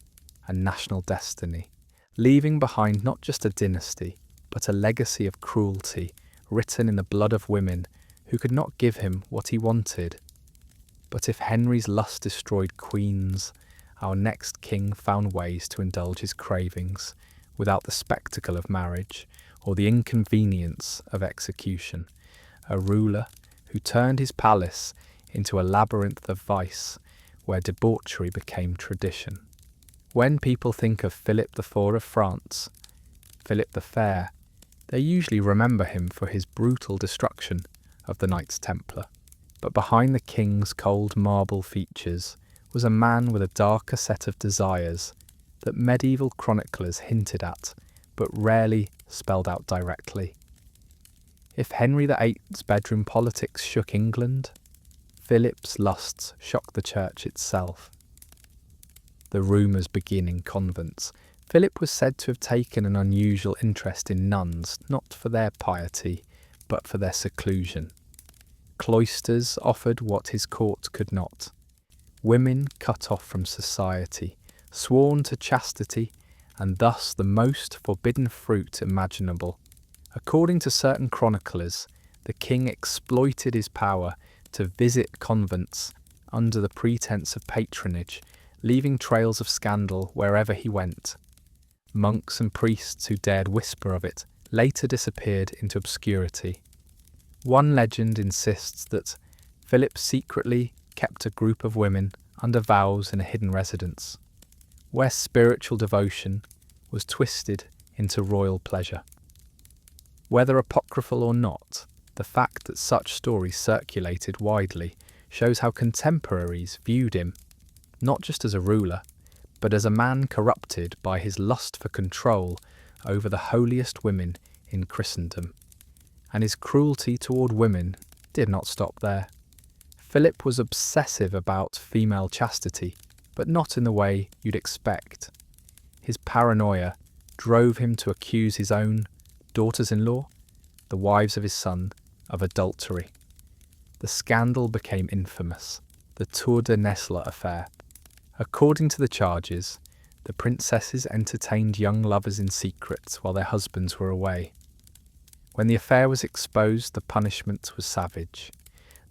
and national destiny, leaving behind not just a dynasty, but a legacy of cruelty written in the blood of women who could not give him what he wanted. But if Henry's lust destroyed queens, our next king found ways to indulge his cravings without the spectacle of marriage or the inconvenience of execution. A ruler who turned his palace into a labyrinth of vice where debauchery became tradition. When people think of Philip IV of France, Philip the Fair, they usually remember him for his brutal destruction of the Knights Templar. But behind the king's cold marble features was a man with a darker set of desires that medieval chroniclers hinted at, but rarely spelled out directly. If Henry VIII's bedroom politics shook England, Philip's lusts shocked the church itself. The rumours begin in convents. Philip was said to have taken an unusual interest in nuns, not for their piety, but for their seclusion. Cloisters offered what his court could not. Women cut off from society, sworn to chastity, and thus the most forbidden fruit imaginable. According to certain chroniclers, the king exploited his power to visit convents under the pretense of patronage, leaving trails of scandal wherever he went. Monks and priests who dared whisper of it later disappeared into obscurity. One legend insists that Philip secretly kept a group of women under vows in a hidden residence, where spiritual devotion was twisted into royal pleasure. Whether apocryphal or not, the fact that such stories circulated widely shows how contemporaries viewed him, not just as a ruler, but as a man corrupted by his lust for control over the holiest women in Christendom. And his cruelty toward women did not stop there. Philip was obsessive about female chastity, but not in the way you'd expect. His paranoia drove him to accuse his own daughters-in-law, the wives of his son, of adultery. The scandal became infamous, the Tour de Nesle affair. According to the charges, the princesses entertained young lovers in secret while their husbands were away. When the affair was exposed, the punishment was savage.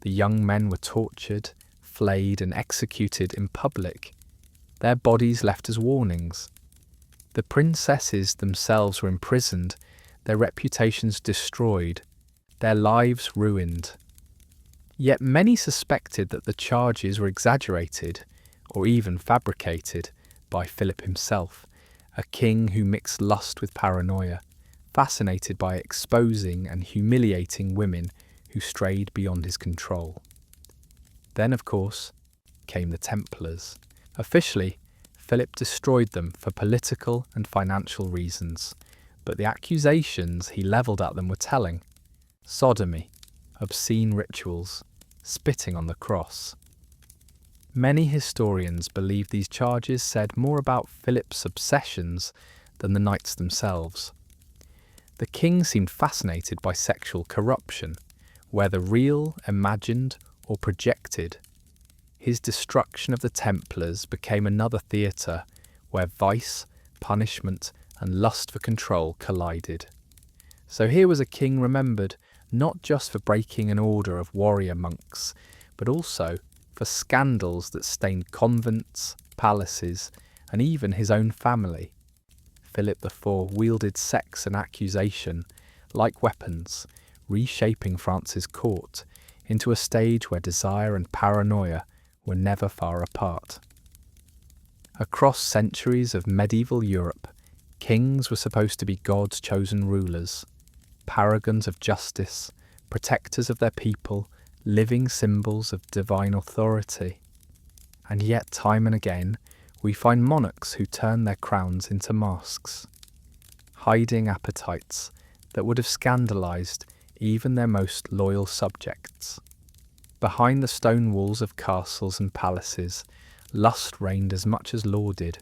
The young men were tortured, flayed and executed in public, their bodies left as warnings. The princesses themselves were imprisoned, their reputations destroyed, their lives ruined. Yet many suspected that the charges were exaggerated or even fabricated by Philip himself, a king who mixed lust with paranoia, fascinated by exposing and humiliating women who strayed beyond his control. Then, of course, came the Templars. Officially, Philip destroyed them for political and financial reasons, but the accusations he levelled at them were telling. sodomy, obscene rituals, spitting on the cross. Many historians believe these charges said more about Philip's obsessions than the knights themselves. The king seemed fascinated by sexual corruption, whether real, imagined, or projected. His destruction of the Templars became another theatre where vice, punishment, and lust for control collided. So here was a king remembered not just for breaking an order of warrior monks, but also for scandals that stained convents, palaces, and even his own family. Philip IV wielded sex and accusation like weapons, reshaping France's court into a stage where desire and paranoia were never far apart. Across centuries of medieval Europe, kings were supposed to be God's chosen rulers, paragons of justice, protectors of their people, living symbols of divine authority. And yet, time and again, we find monarchs who turn their crowns into masks, hiding appetites that would have scandalized even their most loyal subjects. Behind the stone walls of castles and palaces, lust reigned as much as law did.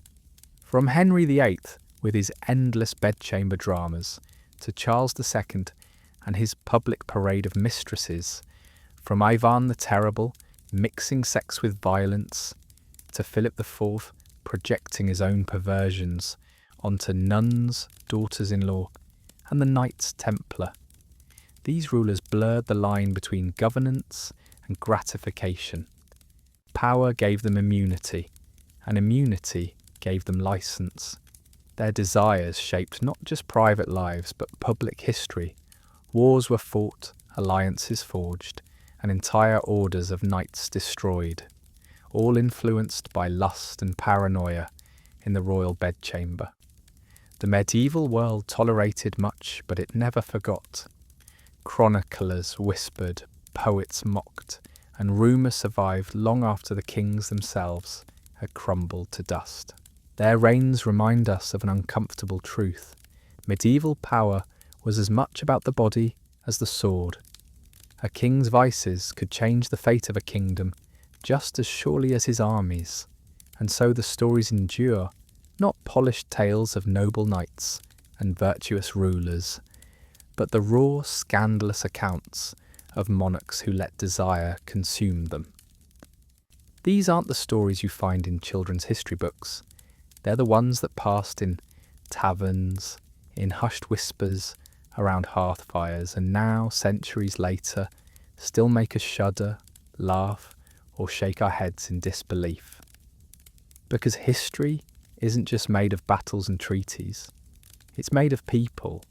From Henry VIII, with his endless bedchamber dramas, to Charles II and his public parade of mistresses, from Ivan the Terrible mixing sex with violence, to Philip IV projecting his own perversions onto nuns, daughters-in-law, and the Knights Templar. These rulers blurred the line between governance and gratification. Power gave them immunity, and immunity gave them license. Their desires shaped not just private lives but public history. Wars were fought, alliances forged, and entire orders of knights destroyed, all influenced by lust and paranoia in the royal bedchamber. The medieval world tolerated much, but it never forgot. Chroniclers whispered, poets mocked, and rumour survived long after the kings themselves had crumbled to dust. Their reigns remind us of an uncomfortable truth. Medieval power was as much about the body as the sword. A king's vices could change the fate of a kingdom just as surely as his armies, and so the stories endure, not polished tales of noble knights and virtuous rulers, but the raw, scandalous accounts of monarchs who let desire consume them. These aren't the stories you find in children's history books. They're the ones that passed in taverns, in hushed whispers around hearth fires, and now, centuries later, still make us shudder, laugh, or shake our heads in disbelief. Because history isn't just made of battles and treaties. It's made of people,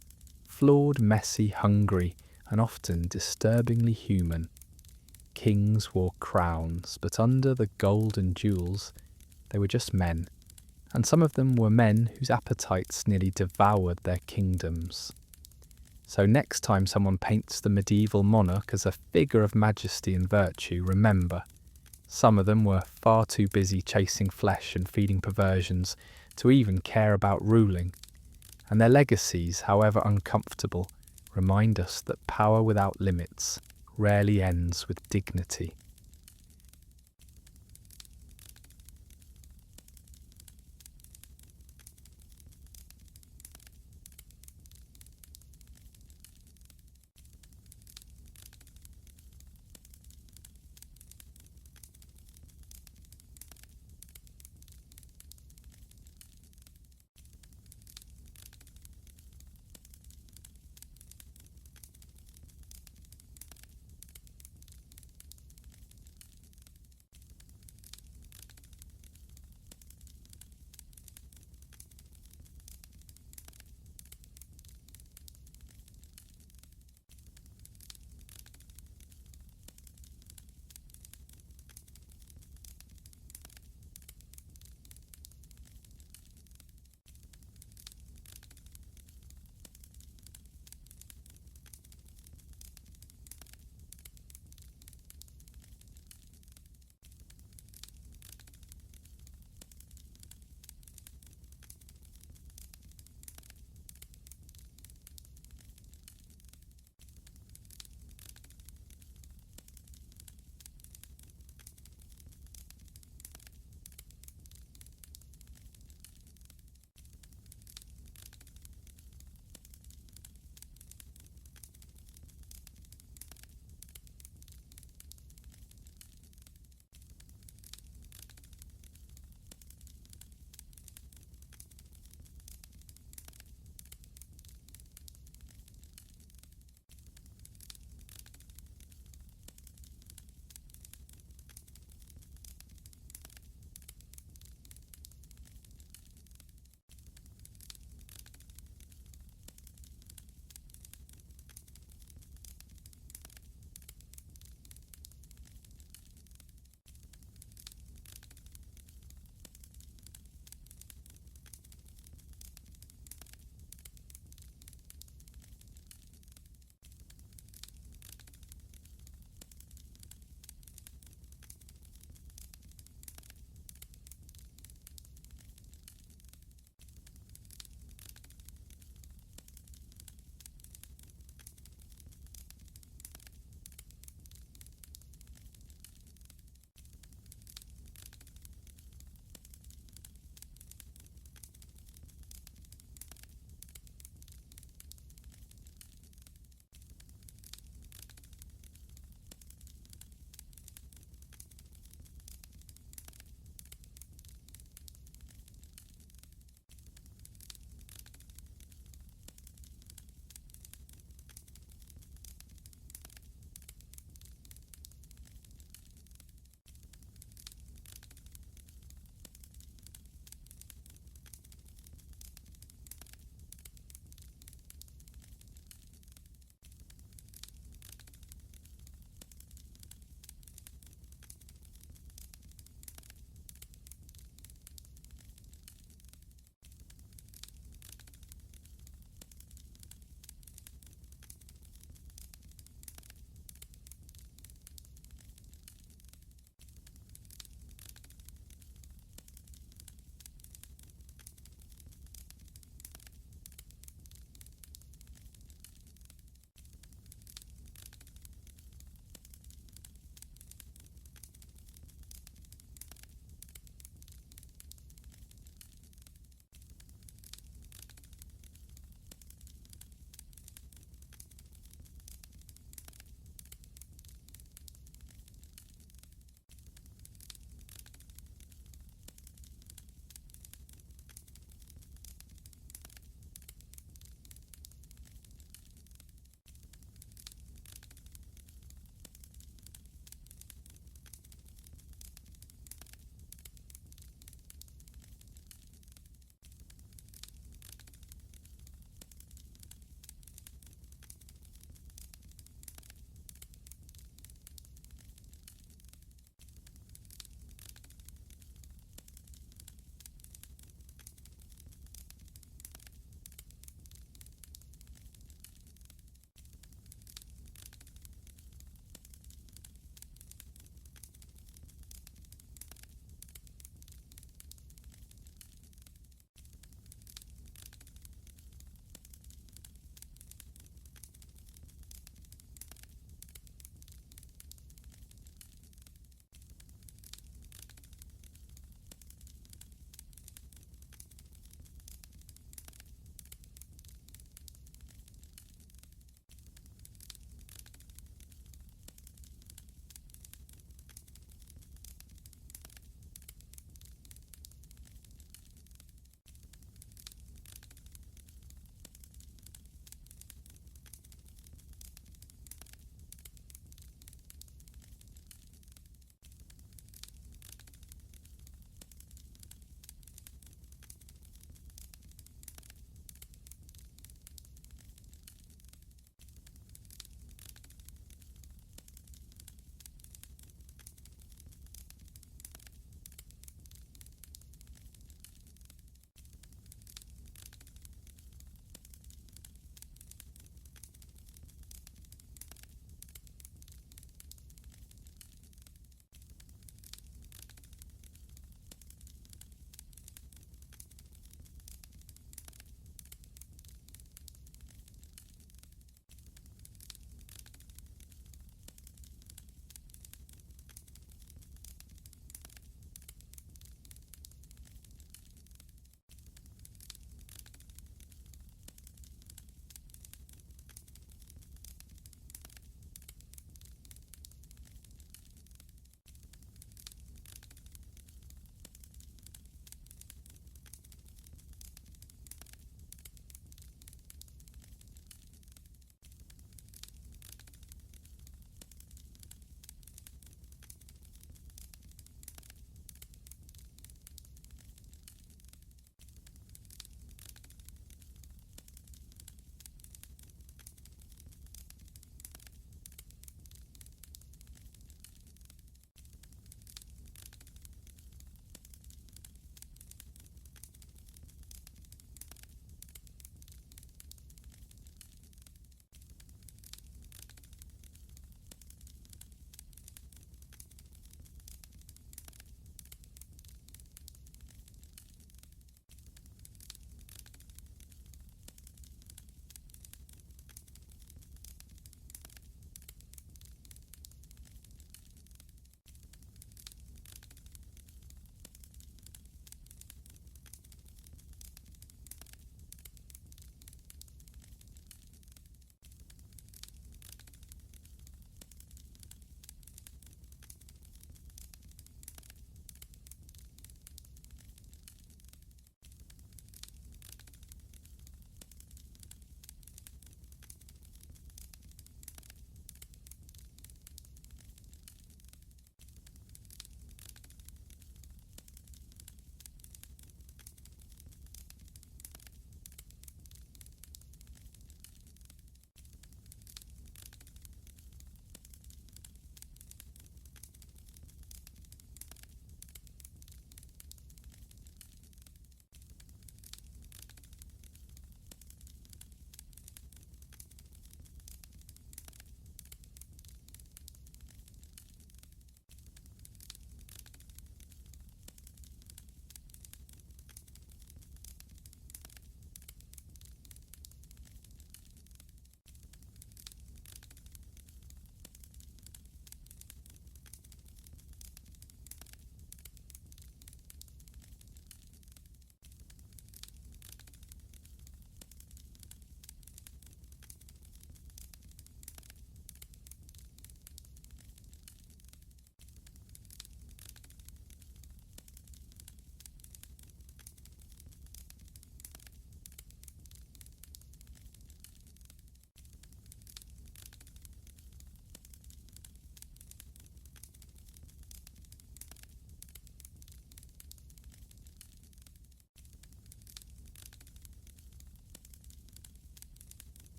flawed, messy, hungry, and often disturbingly human. Kings wore crowns, but under the gold and jewels, they were just men. And some of them were men whose appetites nearly devoured their kingdoms. So next time someone paints the medieval monarch as a figure of majesty and virtue, remember, some of them were far too busy chasing flesh and feeding perversions to even care about ruling. And their legacies, however uncomfortable, remind us that power without limits rarely ends with dignity.